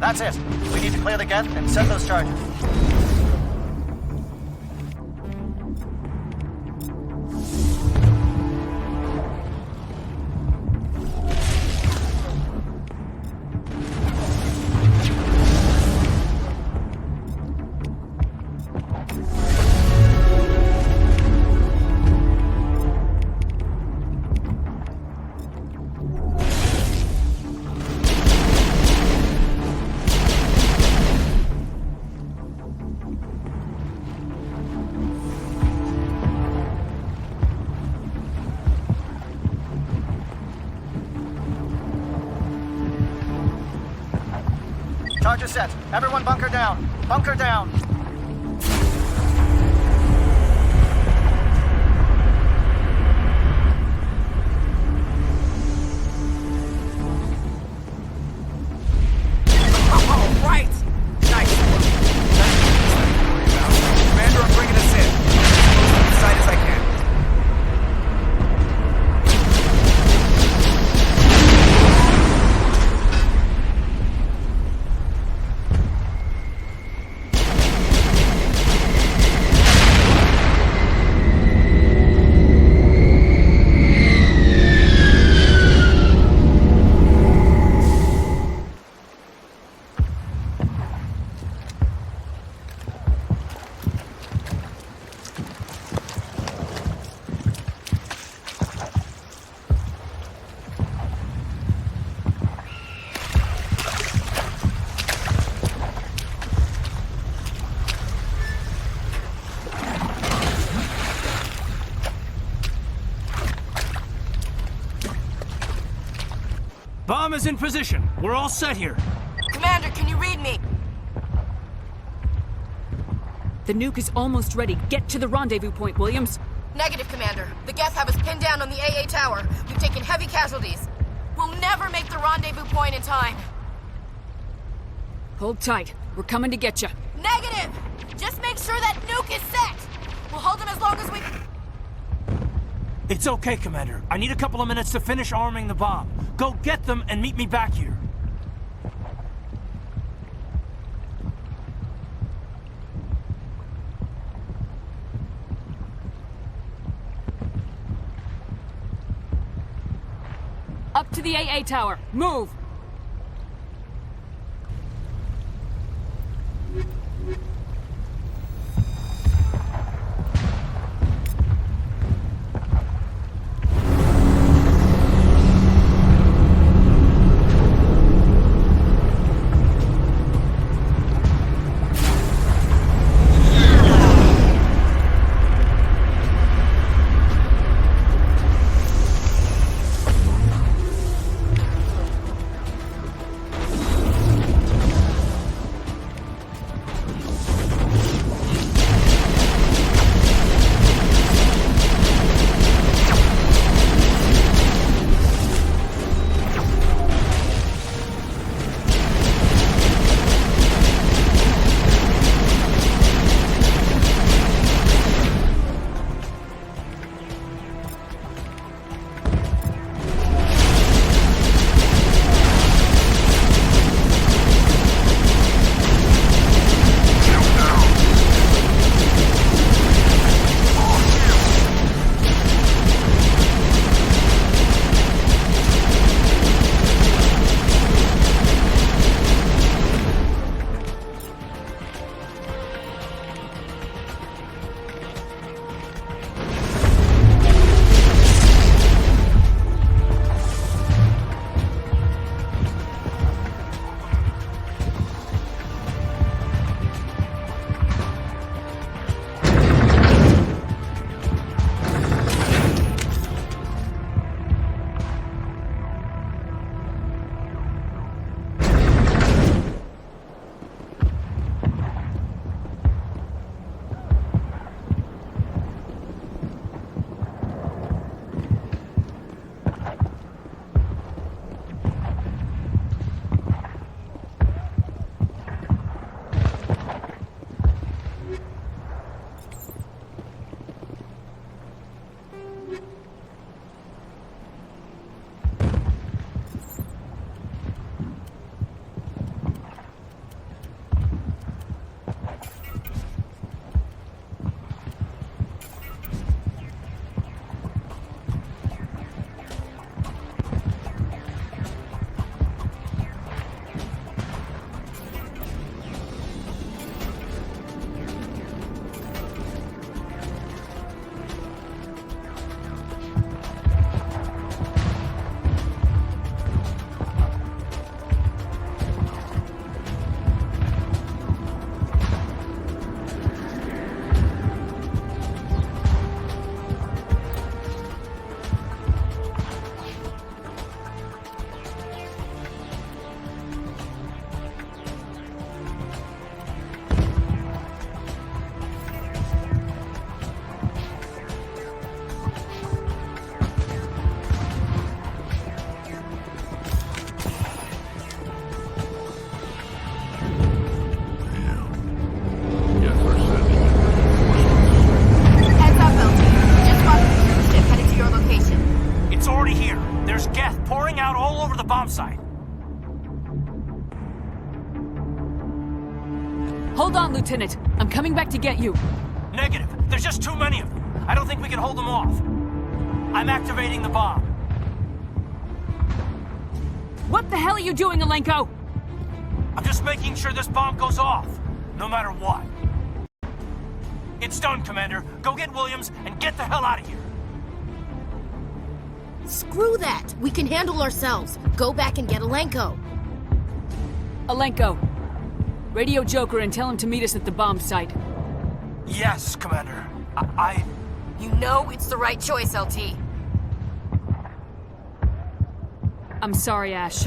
That's it. We need to clear the gate and set those charges. Charges set. Everyone bunker down. Bunker down. Oh, right! Nice. Commander, I'm bringing us in. As tight as I can. Bomb is in position. We're all set here. Commander, can you read me? The nuke is almost ready. Get to the rendezvous point, Williams. Negative, Commander. The Geth have us pinned down on the AA tower. We've taken heavy casualties. We'll never make the rendezvous point in time. Hold tight. We're coming to get you. Negative! Just make sure that nuke is set! We'll hold them as long as we... It's okay, Commander. I need a couple of minutes to finish arming the bomb. Go get them and meet me back here. Up to the AA tower. Move! all over the bomb site. Hold on, Lieutenant. I'm coming back to get you. Negative. There's just too many of them. I don't think we can hold them off. I'm activating the bomb. What the hell are you doing, Alenko? I'm just making sure this bomb goes off, no matter what. It's done, Commander. Go get Williams and get the hell out of here. Screw that! We can handle ourselves. Go back and get Alenko. Alenko, radio Joker and tell him to meet us at the bomb site. Yes, Commander. You know it's the right choice, LT. I'm sorry, Ash.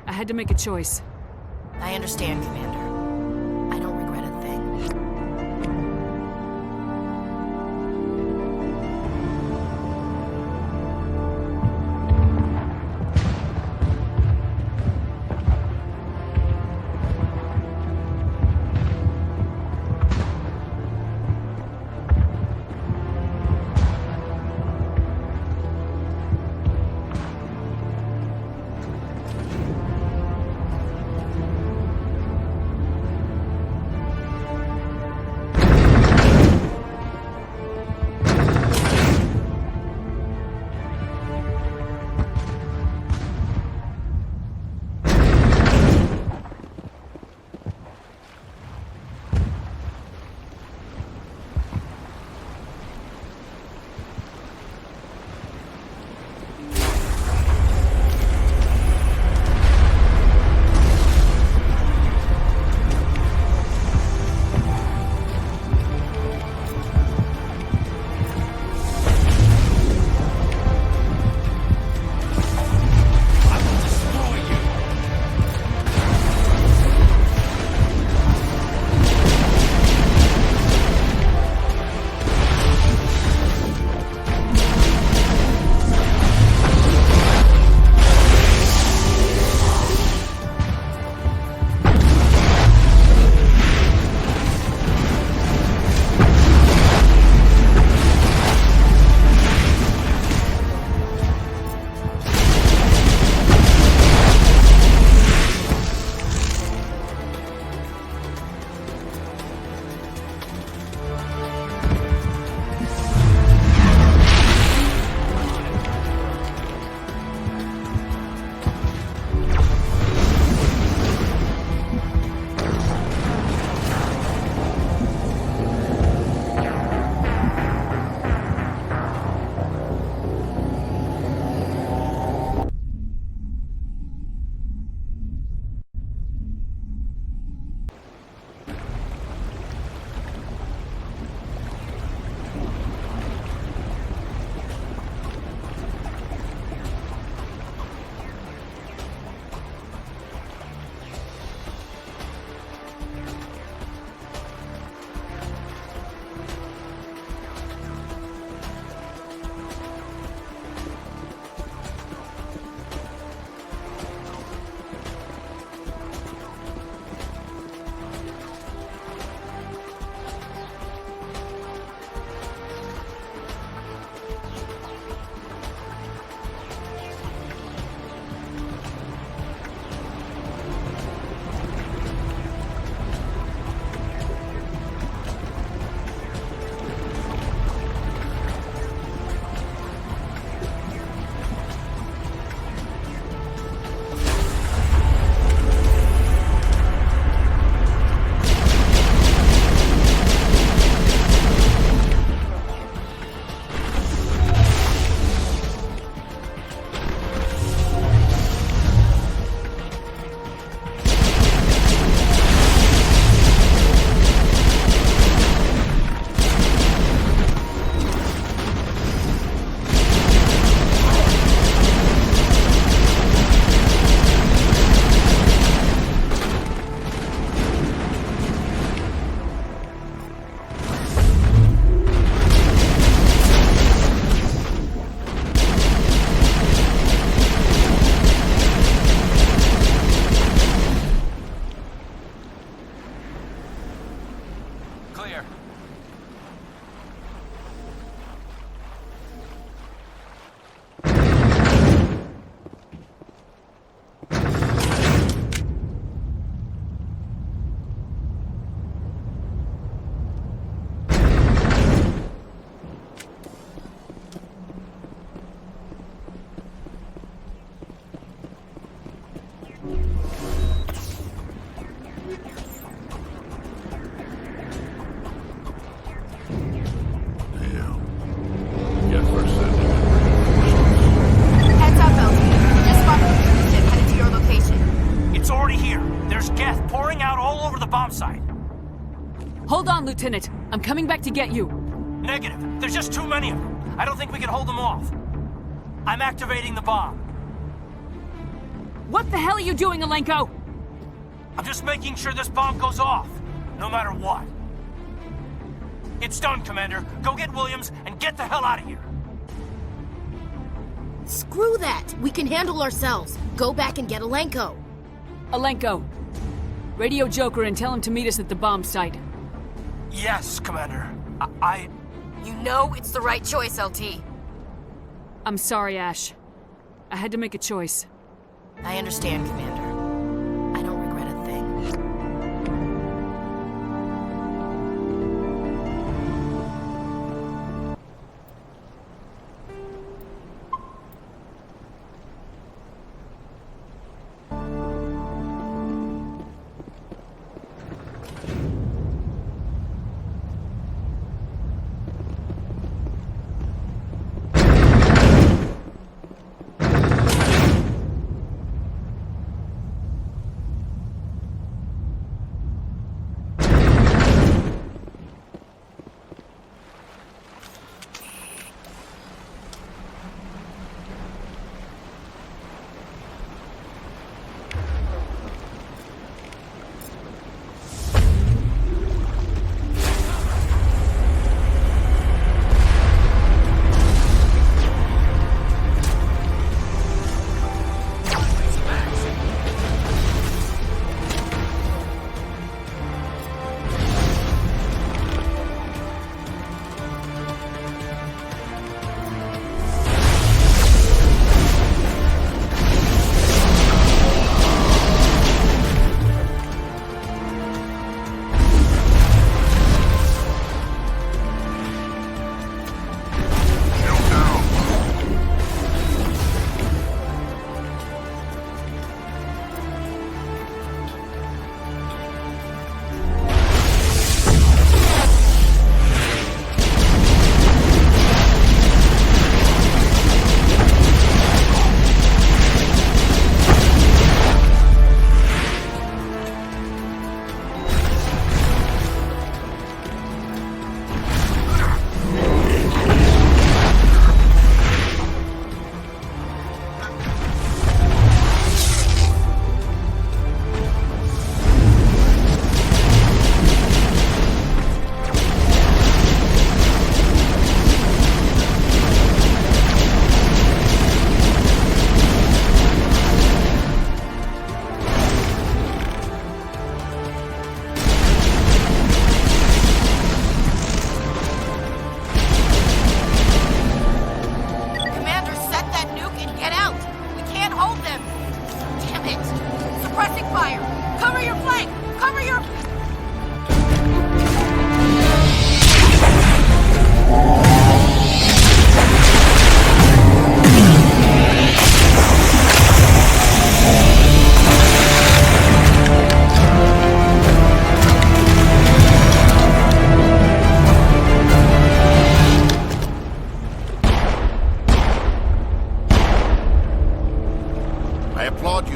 I had to make a choice. I understand, Commander. I don't regret a thing. bomb site. Hold on, Lieutenant. I'm coming back to get you. Negative. There's just too many of them. I don't think we can hold them off. I'm activating the bomb. What the hell are you doing, Alenko? I'm just making sure this bomb goes off, no matter what. It's done, Commander. Go get Williams and get the hell out of here. Screw that! We can handle ourselves. Go back and get Alenko. Alenko, radio Joker and tell him to meet us at the bomb site. Yes, Commander. You know it's the right choice, LT. I'm sorry, Ash. I had to make a choice. I understand, Commander. I don't regret a thing.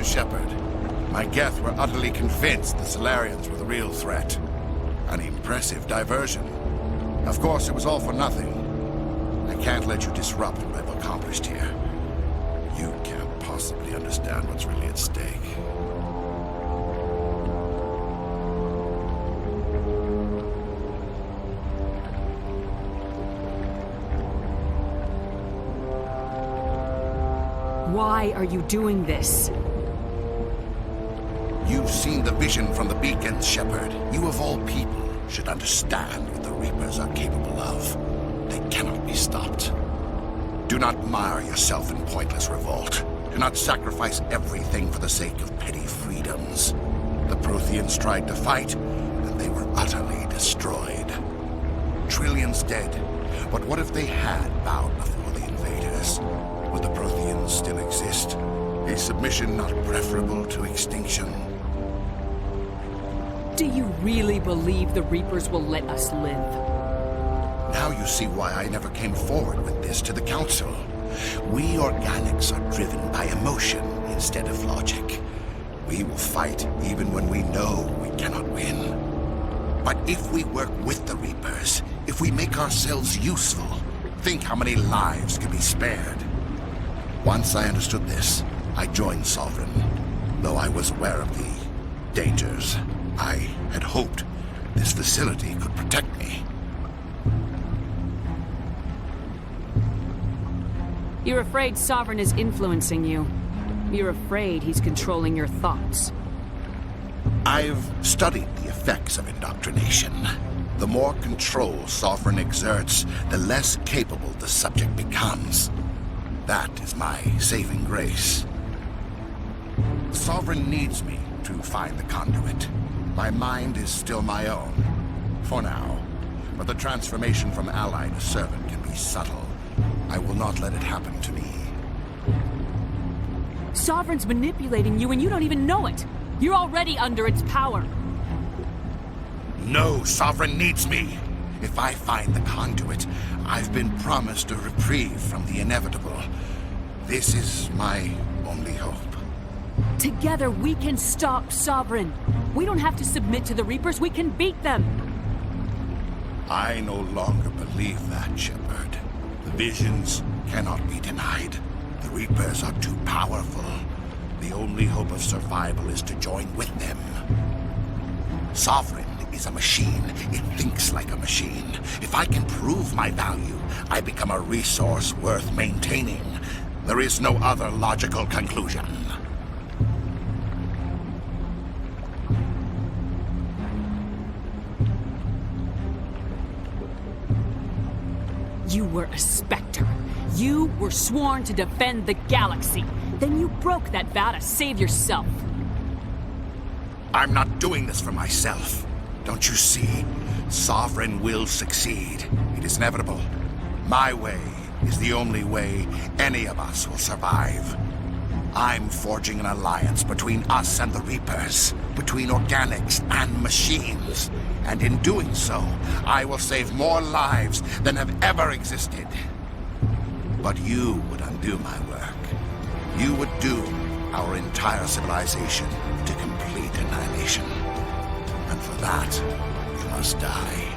Shepard. My Geth were utterly convinced the Solarians were the real threat. An impressive diversion. Of course, it was all for nothing. I can't let you disrupt what I've accomplished here. You can't possibly understand what's really at stake. Why are you doing this? You've seen the vision from the beacons, Shepard. You of all people should understand what the Reapers are capable of. They cannot be stopped. Do not mire yourself in pointless revolt. Do not sacrifice everything for the sake of petty freedoms. The Protheans tried to fight, and they were utterly destroyed. Trillions dead. But what if they had bowed before the invaders? Would the Protheans still exist? Is submission not preferable to extinction? Do you really believe the Reapers will let us live? Now you see why I never came forward with this to the Council. We organics are driven by emotion instead of logic. We will fight even when we know we cannot win. But if we work with the Reapers, if we make ourselves useful, think how many lives could be spared. Once I understood this, I joined Sovereign. Though I was aware of the dangers, I had hoped this facility could protect me. You're afraid Sovereign is influencing you. You're afraid he's controlling your thoughts. I've studied the effects of indoctrination. The more control Sovereign exerts, the less capable the subject becomes. That is my saving grace. Sovereign needs me to find the conduit. My mind is still my own, for now. But the transformation from ally to servant can be subtle. I will not let it happen to me. Sovereign's manipulating you and you don't even know it. You're already under its power. No, Sovereign needs me. If I find the conduit, I've been promised a reprieve from the inevitable. This is my only hope. Together we can stop Sovereign. We don't have to submit to the Reapers, we can beat them. I no longer believe that, Shepard. The visions cannot be denied. The Reapers are too powerful. The only hope of survival is to join with them. Sovereign is a machine. It thinks like a machine. If I can prove my value, I become a resource worth maintaining. There is no other logical conclusion. You were a Spectre. You were sworn to defend the galaxy. Then you broke that vow to save yourself. I'm not doing this for myself. Don't you see? Sovereign will succeed. It is inevitable. My way is the only way any of us will survive. I'm forging an alliance between us and the Reapers, between organics and machines. And in doing so, I will save more lives than have ever existed. But you would undo my work. You would doom our entire civilization to complete annihilation. And for that, you must die.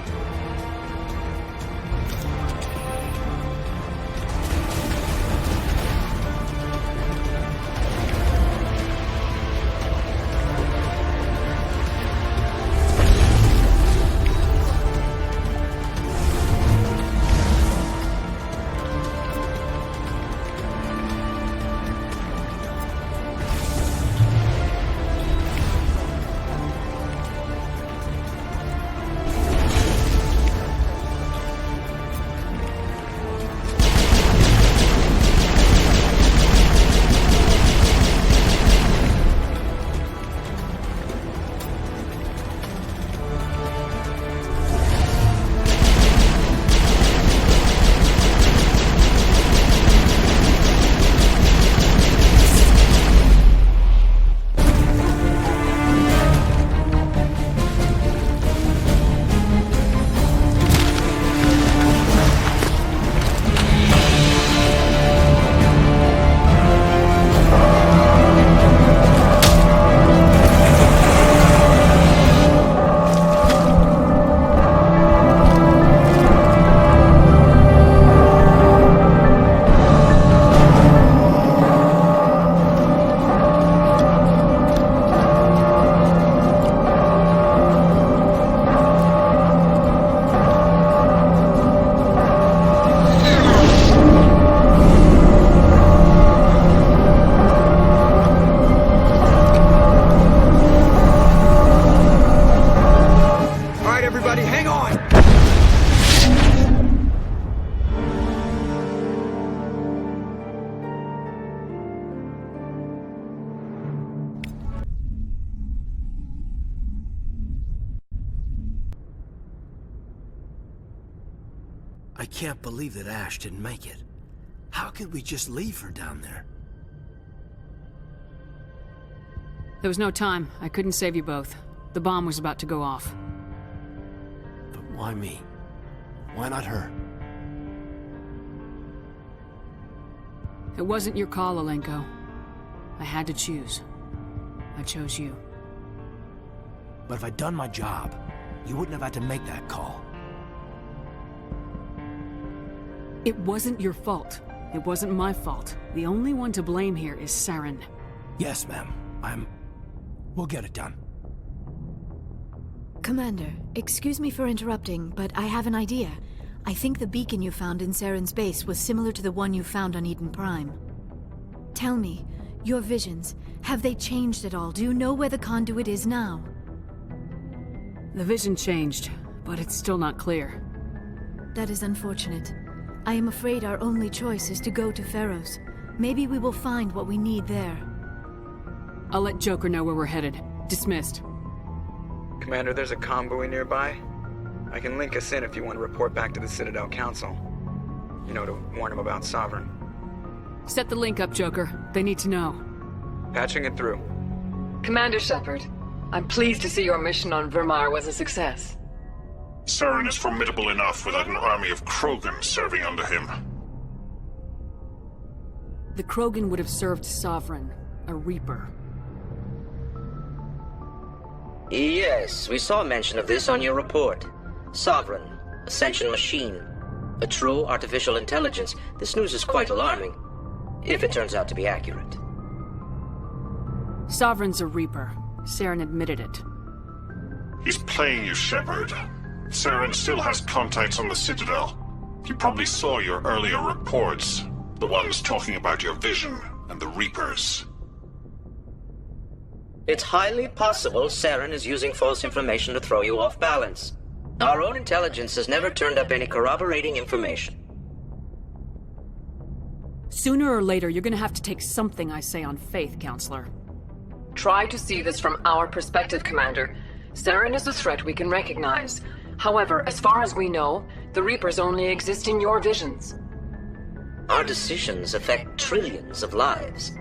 I can't believe that Ash didn't make it. How could we just leave her down there? There was no time. I couldn't save you both. The bomb was about to go off. But why me? Why not her? It wasn't your call, Alenko. I had to choose. I chose you. But if I'd done my job, you wouldn't have had to make that call. It wasn't your fault. It wasn't my fault. The only one to blame here is Saren. Yes, ma'am. We'll get it done. Commander, excuse me for interrupting, but I have an idea. I think the beacon you found in Saren's base was similar to the one you found on Eden Prime. Tell me, your visions, have they changed at all? Do you know where the conduit is now? The vision changed, but it's still not clear. That is unfortunate. I am afraid our only choice is to go to Pharaoh's. Maybe we will find what we need there. I'll let Joker know where we're headed. Dismissed. Commander, there's a convoy nearby. I can link us in if you want to report back to the Citadel Council. You know, to warn them about Sovereign. Set the link up, Joker. They need to know. Patching it through. Commander Shepard, I'm pleased to see your mission on Virmire was a success. Saren is formidable enough without an army of Krogan serving under him. The Krogan would have served Sovereign, a Reaper. Yes, we saw mention of this on your report. Sovereign, Ascension machine, a true artificial intelligence. This news is quite alarming, if it turns out to be accurate. Sovereign's a Reaper. Saren admitted it. He's playing you, Shepard. Saren still has contacts on the Citadel. He probably saw your earlier reports, the ones talking about your vision and the Reapers. It's highly possible Saren is using false information to throw you off balance. Our own intelligence has never turned up any corroborating information. Sooner or later, you're gonna have to take something I say on faith, Counselor. Try to see this from our perspective, Commander. Saren is a threat we can recognize. However, as far as we know, the Reapers only exist in your visions. Our decisions affect trillions of lives.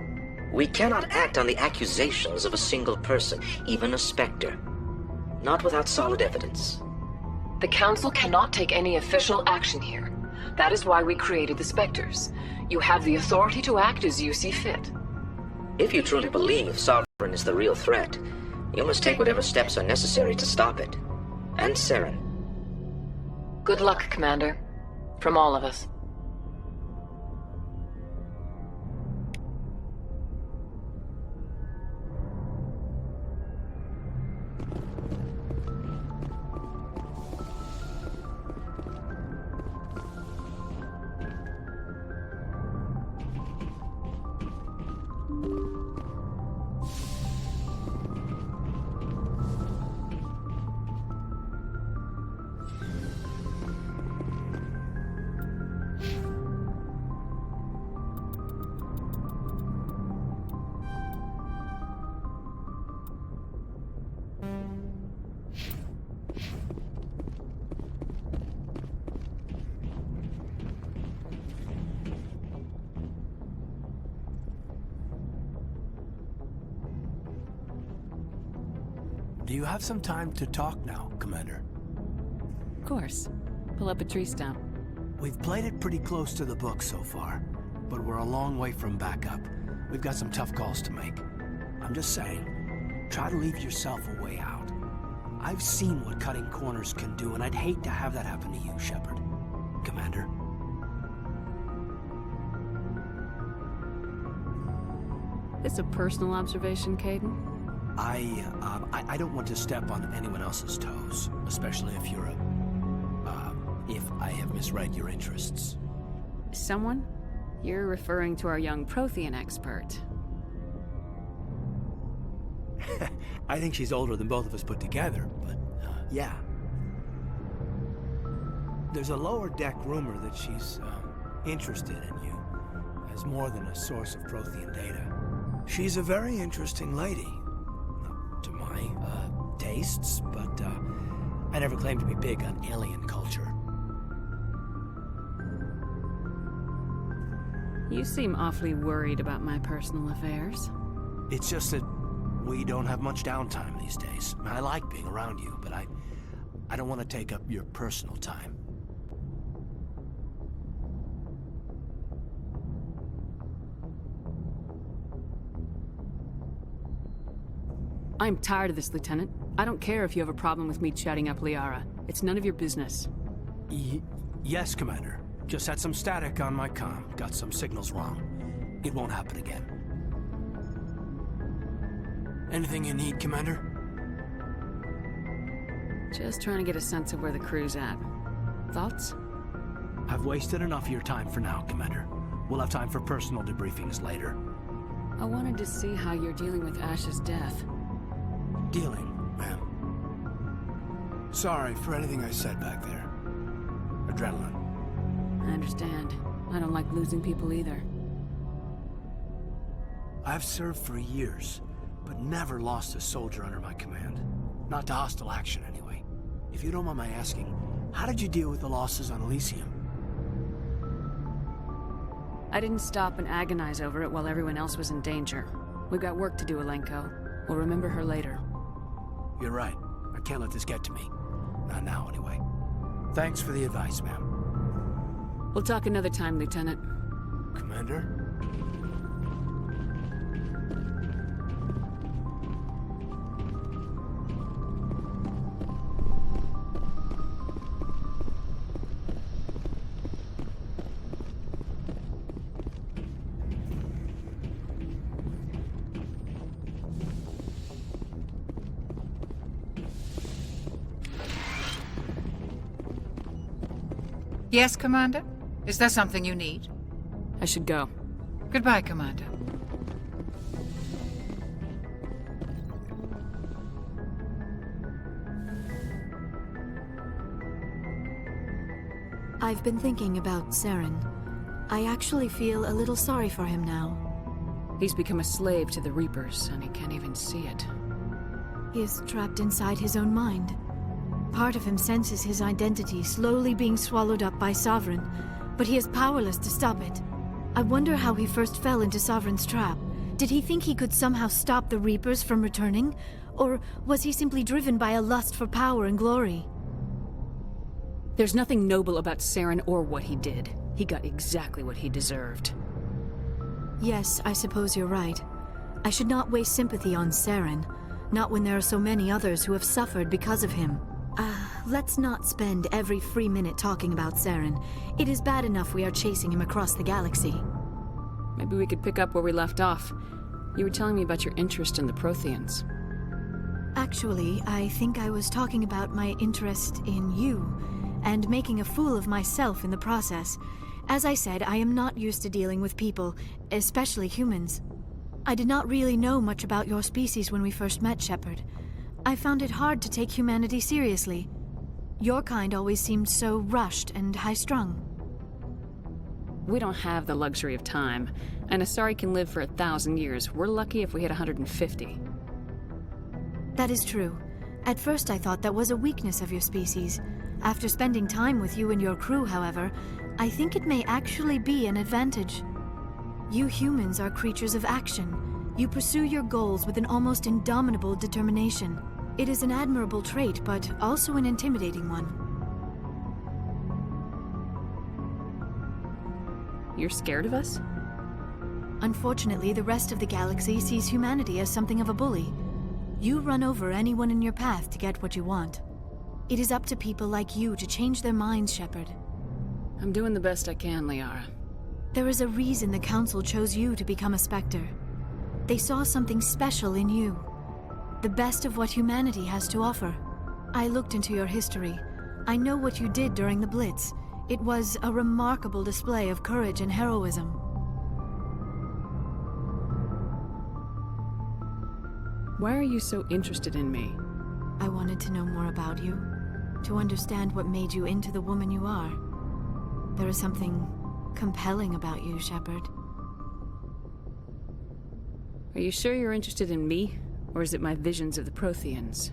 We cannot act on the accusations of a single person, even a Spectre. Not without solid evidence. The Council cannot take any official action here. That is why we created the Spectres. You have the authority to act as you see fit. If you truly believe Sovereign is the real threat, you must take whatever steps are necessary to stop it. And Saren. Good luck, Commander. From all of us. Do you have some time to talk now, Commander? Of course. Pull up a tree stump. We've played it pretty close to the book so far, but we're a long way from backup. We've got some tough calls to make. I'm just saying, try to leave yourself a way out. I've seen what cutting corners can do, and I'd hate to have that happen to you, Shepard. Commander. This a personal observation, Kaidan? I don't want to step on anyone else's toes, especially if you're if I have misread your interests. Someone? You're referring to our young Prothean expert. I think she's older than both of us put together, but, yeah. There's a lower deck rumor that she's, interested in you, as more than a source of Prothean data. She's a very interesting lady. To my, tastes, but, I never claimed to be big on alien culture. You seem awfully worried about my personal affairs. It's just that we don't have much downtime these days. I like being around you, but I don't want to take up your personal time. I'm tired of this, Lieutenant. I don't care if you have a problem with me chatting up Liara. It's none of your business. Yes, Commander. Just had some static on my comm. Got some signals wrong. It won't happen again. Anything you need, Commander? Just trying to get a sense of where the crew's at. Thoughts? I've wasted enough of your time for now, Commander. We'll have time for personal debriefings later. I wanted to see how you're dealing with Ash's death. Dealing, ma'am. Sorry for anything I said back there. Adrenaline. I understand. I don't like losing people either. I've served for years, but never lost a soldier under my command. Not to hostile action, anyway. If you don't mind my asking, how did you deal with the losses on Elysium? I didn't stop and agonize over it while everyone else was in danger. We've got work to do, Alenko. We'll remember her later. You're right. I can't let this get to me. Not now, anyway. Thanks for the advice, ma'am. We'll talk another time, Lieutenant. Commander? Yes, Commander? Is there something you need? I should go. Goodbye, Commander. I've been thinking about Saren. I actually feel a little sorry for him now. He's become a slave to the Reapers, and he can't even see it. He is trapped inside his own mind. Part of him senses his identity slowly being swallowed up by Sovereign, but he is powerless to stop it. I wonder how he first fell into Sovereign's trap. Did he think he could somehow stop the Reapers from returning? Or was he simply driven by a lust for power and glory? There's nothing noble about Saren or what he did. He got exactly what he deserved. Yes, I suppose you're right. I should not waste sympathy on Saren, not when there are so many others who have suffered because of him. Let's not spend every free minute talking about Saren. It is bad enough we are chasing him across the galaxy. Maybe we could pick up where we left off. You were telling me about your interest in the Protheans. Actually, I think I was talking about my interest in you, and making a fool of myself in the process. As I said, I am not used to dealing with people, especially humans. I did not really know much about your species when we first met, Shepard. I found it hard to take humanity seriously. Your kind always seemed so rushed and high-strung. We don't have the luxury of time, and Asari can live for 1,000 years. We're lucky if we hit 150. That is true. At first I thought that was a weakness of your species. After spending time with you and your crew, however, I think it may actually be an advantage. You humans are creatures of action. You pursue your goals with an almost indomitable determination. It is an admirable trait, but also an intimidating one. You're scared of us? Unfortunately, the rest of the galaxy sees humanity as something of a bully. You run over anyone in your path to get what you want. It is up to people like you to change their minds, Shepard. I'm doing the best I can, Liara. There is a reason the Council chose you to become a Spectre. They saw something special in you. The best of what humanity has to offer. I looked into your history. I know what you did during the Blitz. It was a remarkable display of courage and heroism. Why are you so interested in me? I wanted to know more about you. To understand what made you into the woman you are. There is something compelling about you, Shepard. Are you sure you're interested in me? Or is it my visions of the Protheans?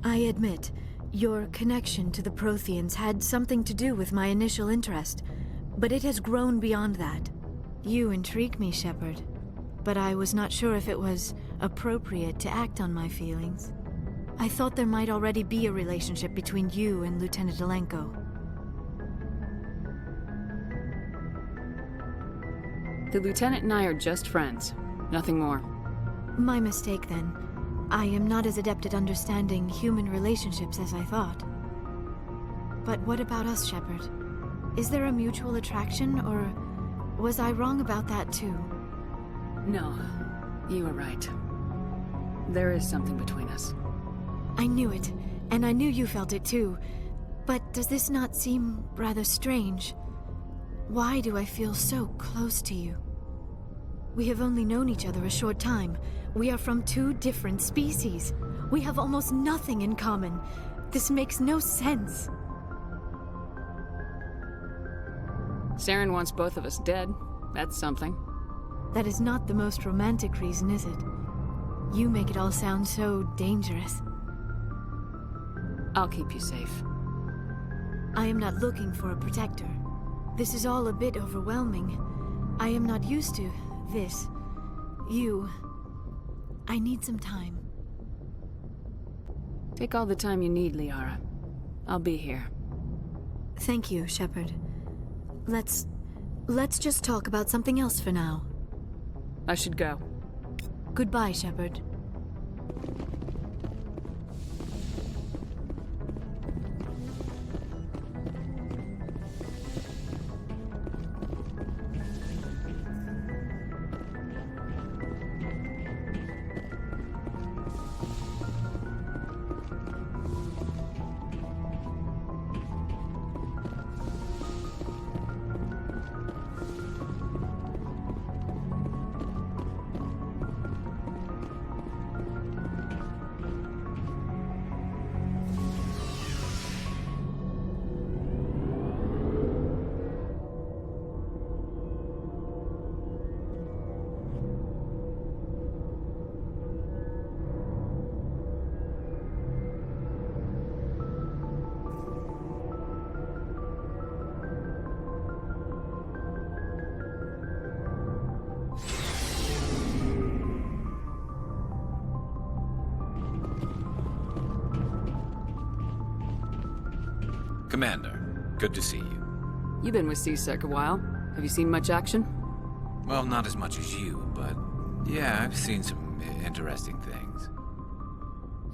I admit, your connection to the Protheans had something to do with my initial interest, but it has grown beyond that. You intrigue me, Shepard, but I was not sure if it was appropriate to act on my feelings. I thought there might already be a relationship between you and Lieutenant Alenko. The Lieutenant and I are just friends. Nothing more. My mistake, then. I am not as adept at understanding human relationships as I thought. But what about us, Shepard? Is there a mutual attraction, or was I wrong about that too? No, you were right. There is something between us. I knew it, and I knew you felt it too. But does this not seem rather strange? Why do I feel so close to you? We have only known each other a short time. We are from two different species. We have almost nothing in common. This makes no sense. Saren wants both of us dead. That's something. That is not the most romantic reason, is it? You make it all sound so dangerous. I'll keep you safe. I am not looking for a protector. This is all a bit overwhelming. I am not used to this. You. I need some time. Take all the time you need, Liara. I'll be here. Thank you, Shepard. Let's just talk about something else for now. I should go. Goodbye, Shepard. Commander, good to see you. You've been with C-Sec a while. Have you seen much action? Well, not as much as you, but yeah, I've seen some interesting things.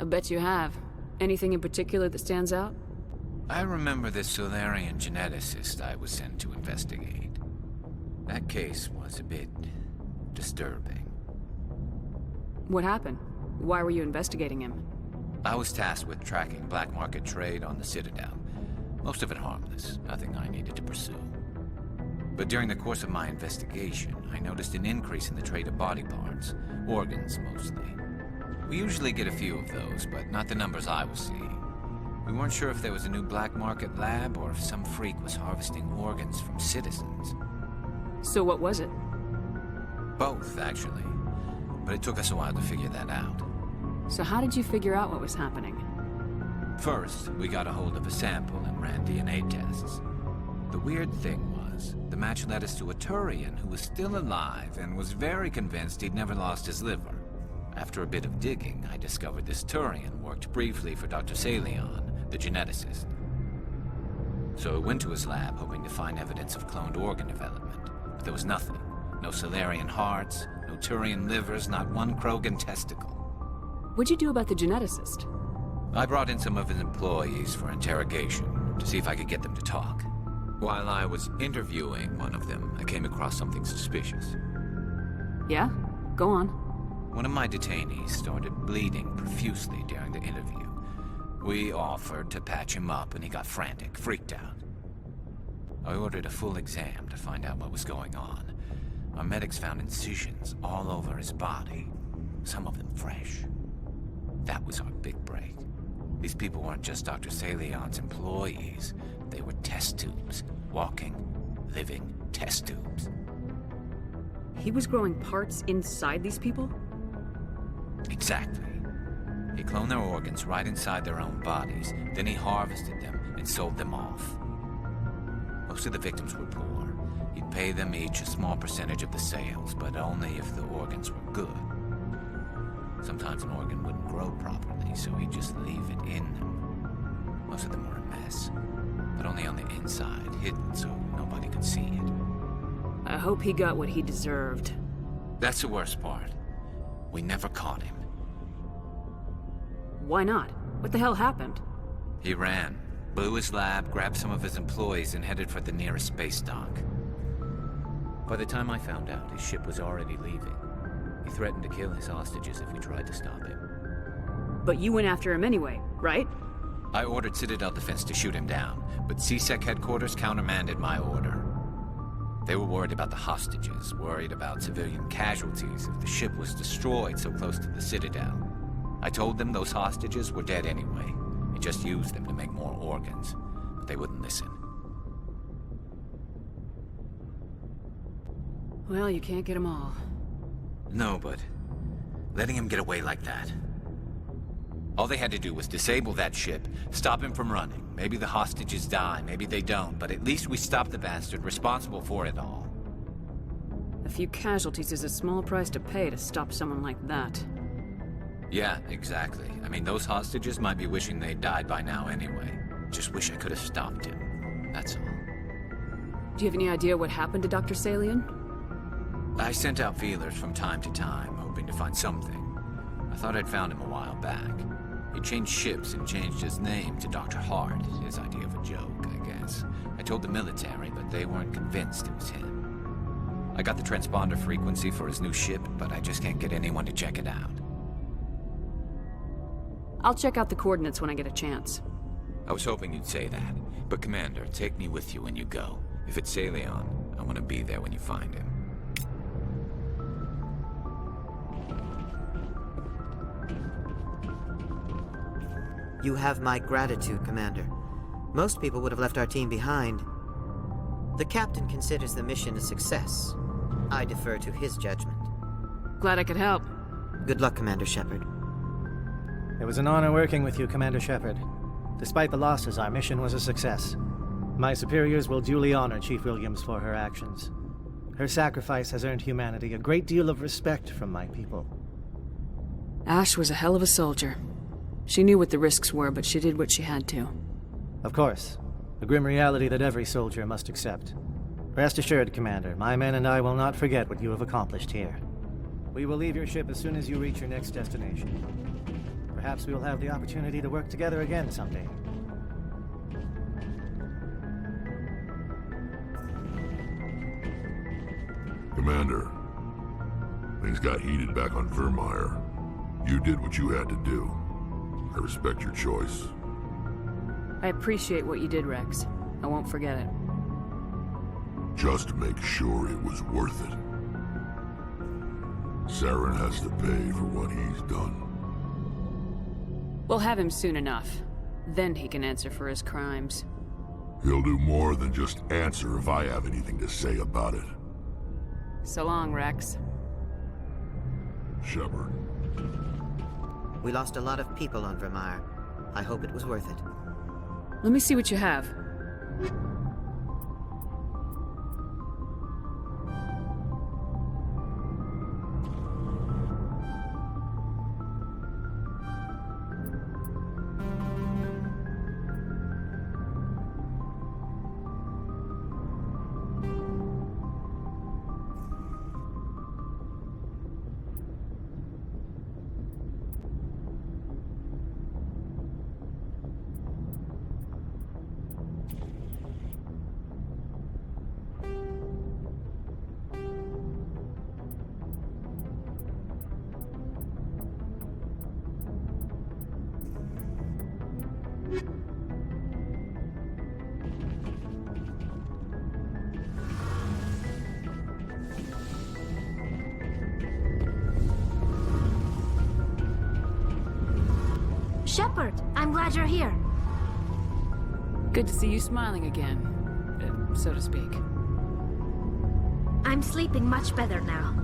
I bet you have. Anything in particular that stands out? I remember this Solarian geneticist I was sent to investigate. That case was a bit disturbing. What happened? Why were you investigating him? I was tasked with tracking black market trade on the Citadel. Most of it harmless, nothing I needed to pursue. But during the course of my investigation, I noticed an increase in the trade of body parts, organs mostly. We usually get a few of those, but not the numbers I was seeing. We weren't sure if there was a new black market lab or if some freak was harvesting organs from citizens. So what was it? Both, actually. But it took us a while to figure that out. So how did you figure out what was happening? First, we got a hold of a sample and ran DNA tests. The weird thing was, the match led us to a Turian who was still alive and was very convinced he'd never lost his liver. After a bit of digging, I discovered this Turian worked briefly for Dr. Salion, the geneticist. So I went to his lab hoping to find evidence of cloned organ development, but there was nothing. No Solarian hearts, no Turian livers, not one Krogan testicle. What'd you do about the geneticist? I brought in some of his employees for interrogation, to see if I could get them to talk. While I was interviewing one of them, I came across something suspicious. Yeah? Go on. One of my detainees started bleeding profusely during the interview. We offered to patch him up, and he got frantic, freaked out. I ordered a full exam to find out what was going on. Our medics found incisions all over his body, some of them fresh. That was our big break. These people weren't just Dr. Salion's employees. They were test tubes. Walking, living test tubes. He was growing parts inside these people? Exactly. He cloned their organs right inside their own bodies. Then he harvested them and sold them off. Most of the victims were poor. He'd pay them each a small percentage of the sales, but only if the organs were good. Sometimes an organ wouldn't grow properly, so he'd just leave it in them. Most of them were a mess, but only on the inside, hidden so nobody could see it. I hope he got what he deserved. That's the worst part. We never caught him. Why not? What the hell happened? He ran, blew his lab, grabbed some of his employees, and headed for the nearest space dock. By the time I found out, his ship was already leaving. He threatened to kill his hostages if we tried to stop him. But you went after him anyway, right? I ordered Citadel Defense to shoot him down, but CSEC headquarters countermanded my order. They were worried about the hostages, worried about civilian casualties if the ship was destroyed so close to the Citadel. I told them those hostages were dead anyway, and just used them to make more organs, but they wouldn't listen. Well, you can't get them all. No, but letting him get away like that. All they had to do was disable that ship, stop him from running. Maybe the hostages die, maybe they don't, but at least we stopped the bastard responsible for it all. A few casualties is a small price to pay to stop someone like that. Yeah, exactly. I mean, those hostages might be wishing they'd died by now anyway. Just wish I could have stopped him. That's all. Do you have any idea what happened to Dr. Salian? I sent out feelers from time to time, hoping to find something. I thought I'd found him a while back. He changed ships and changed his name to Dr. Hart, his idea of a joke, I guess. I told the military, but they weren't convinced it was him. I got the transponder frequency for his new ship, but I just can't get anyone to check it out. I'll check out the coordinates when I get a chance. I was hoping you'd say that, but Commander, take me with you when you go. If it's Salion, I want to be there when you find him. You have my gratitude, Commander. Most people would have left our team behind. The captain considers the mission a success. I defer to his judgment. Glad I could help. Good luck, Commander Shepard. It was an honor working with you, Commander Shepard. Despite the losses, our mission was a success. My superiors will duly honor Chief Williams for her actions. Her sacrifice has earned humanity a great deal of respect from my people. Ash was a hell of a soldier. She knew what the risks were, but she did what she had to. Of course. A grim reality that every soldier must accept. Rest assured, Commander, my men and I will not forget what you have accomplished here. We will leave your ship as soon as you reach your next destination. Perhaps we will have the opportunity to work together again someday. Commander, things got heated back on Virmire. You did what you had to do. I respect your choice. I appreciate what you did, Wrex. I won't forget it. Just make sure it was worth it. Saren has to pay for what he's done. We'll have him soon enough. Then he can answer for his crimes. He'll do more than just answer if I have anything to say about it. So long, Wrex. Shepard. We lost a lot of people on Virmire. I hope it was worth it. Let me see what you have. Shepard, I'm glad you're here. Good to see you smiling again, so to speak. I'm sleeping much better now.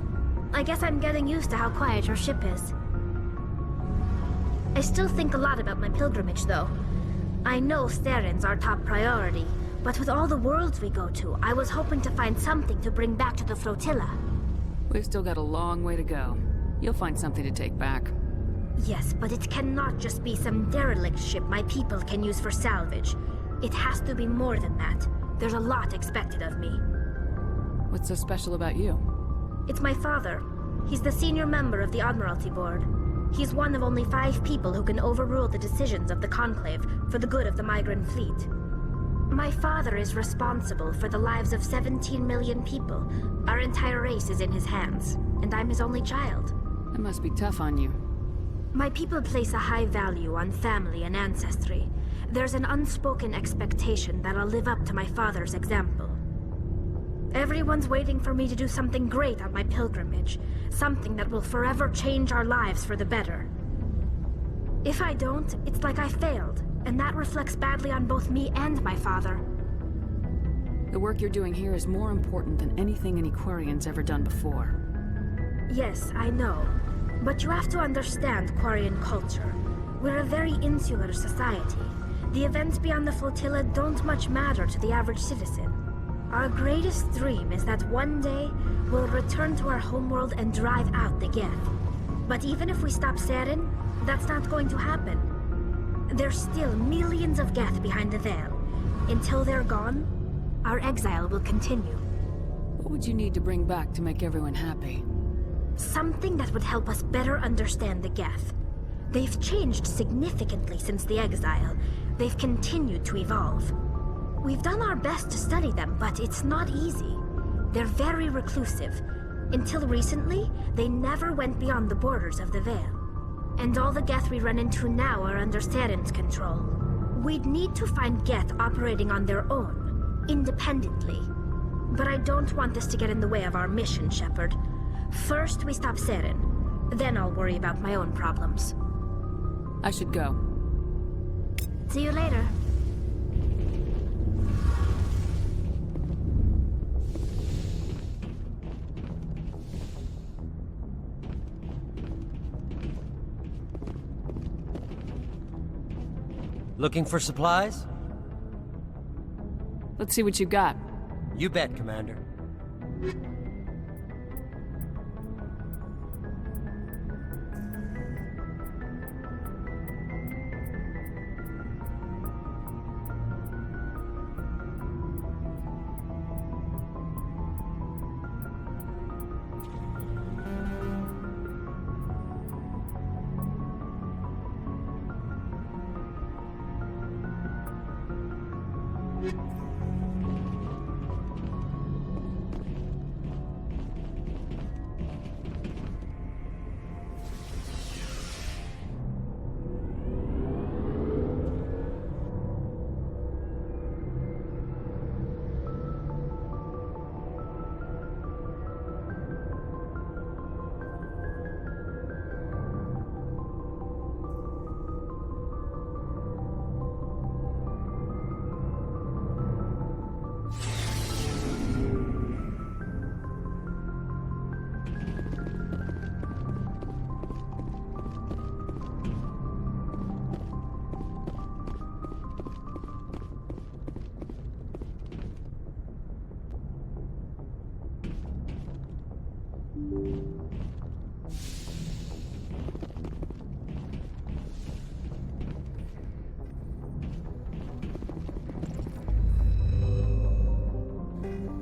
I guess I'm getting used to how quiet your ship is. I still think a lot about my pilgrimage, though. I know Saren's our top priority, but with all the worlds we go to, I was hoping to find something to bring back to the flotilla. We've still got a long way to go. You'll find something to take back. Yes, but it cannot just be some derelict ship my people can use for salvage. It has to be more than that. There's a lot expected of me. What's so special about you? It's my father. He's the senior member of the Admiralty Board. He's one of only 5 people who can overrule the decisions of the Conclave for the good of the migrant fleet. My father is responsible for the lives of 17 million people. Our entire race is in his hands, and I'm his only child. That must be tough on you. My people place a high value on family and ancestry. There's an unspoken expectation that I'll live up to my father's example. Everyone's waiting for me to do something great on my pilgrimage, something that will forever change our lives for the better. If I don't, it's like I failed, and that reflects badly on both me and my father. The work you're doing here is more important than anything an Aquarian's ever done before. Yes, I know. But you have to understand Quarian culture. We're a very insular society. The events beyond the flotilla don't much matter to the average citizen. Our greatest dream is that one day we'll return to our homeworld and drive out the Geth. But even if we stop Saren, that's not going to happen. There's still millions of Geth behind the veil. Until they're gone, our exile will continue. What would you need to bring back to make everyone happy? Something that would help us better understand the Geth. They've changed significantly since the exile. They've continued to evolve. We've done our best to study them, but it's not easy. They're very reclusive. Until recently, they never went beyond the borders of the Veil. And all the Geth we run into now are under Saren's control. We'd need to find Geth operating on their own, independently. But I don't want this to get in the way of our mission, Shepard. First, we stop Saren. Then I'll worry about my own problems. I should go. See you later. Looking for supplies? Let's see what you got. You bet, Commander.